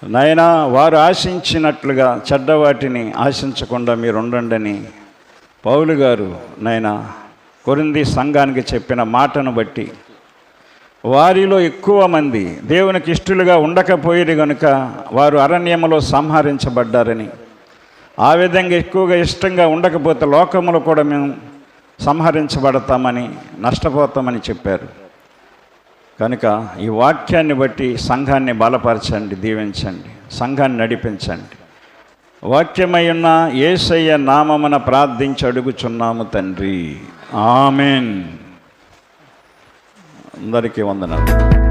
నాయనా, వారు ఆశించినట్లుగా చెడ్డవాటిని ఆశించకుండా మీరు ఉండండి పౌలు గారు నాయనా కొరింథీ సంఘానికి చెప్పిన మాటను బట్టి వారిలో ఎక్కువ మంది దేవునికి ఇష్టలుగా ఉండకపోయేది కనుక వారు అరణ్యములో సంహరించబడ్డారని, ఆ విధంగా ఎక్కువగా ఇష్టంగా ఉండకపోతే లోకములో కూడా మేము సంహరించబడతామని, నష్టపోతామని చెప్పారు. కనుక ఈ వాక్యాన్ని బట్టి సంఘాన్ని బలపరచండి, దీవించండి, సంఘాన్ని నడిపించండి. వాక్యమై ఉన్న యేసయ్య నామమున ప్రార్థించి అడుగుచున్నాము తండ్రి. ఆమెన్. అందరికీ వందనాలు.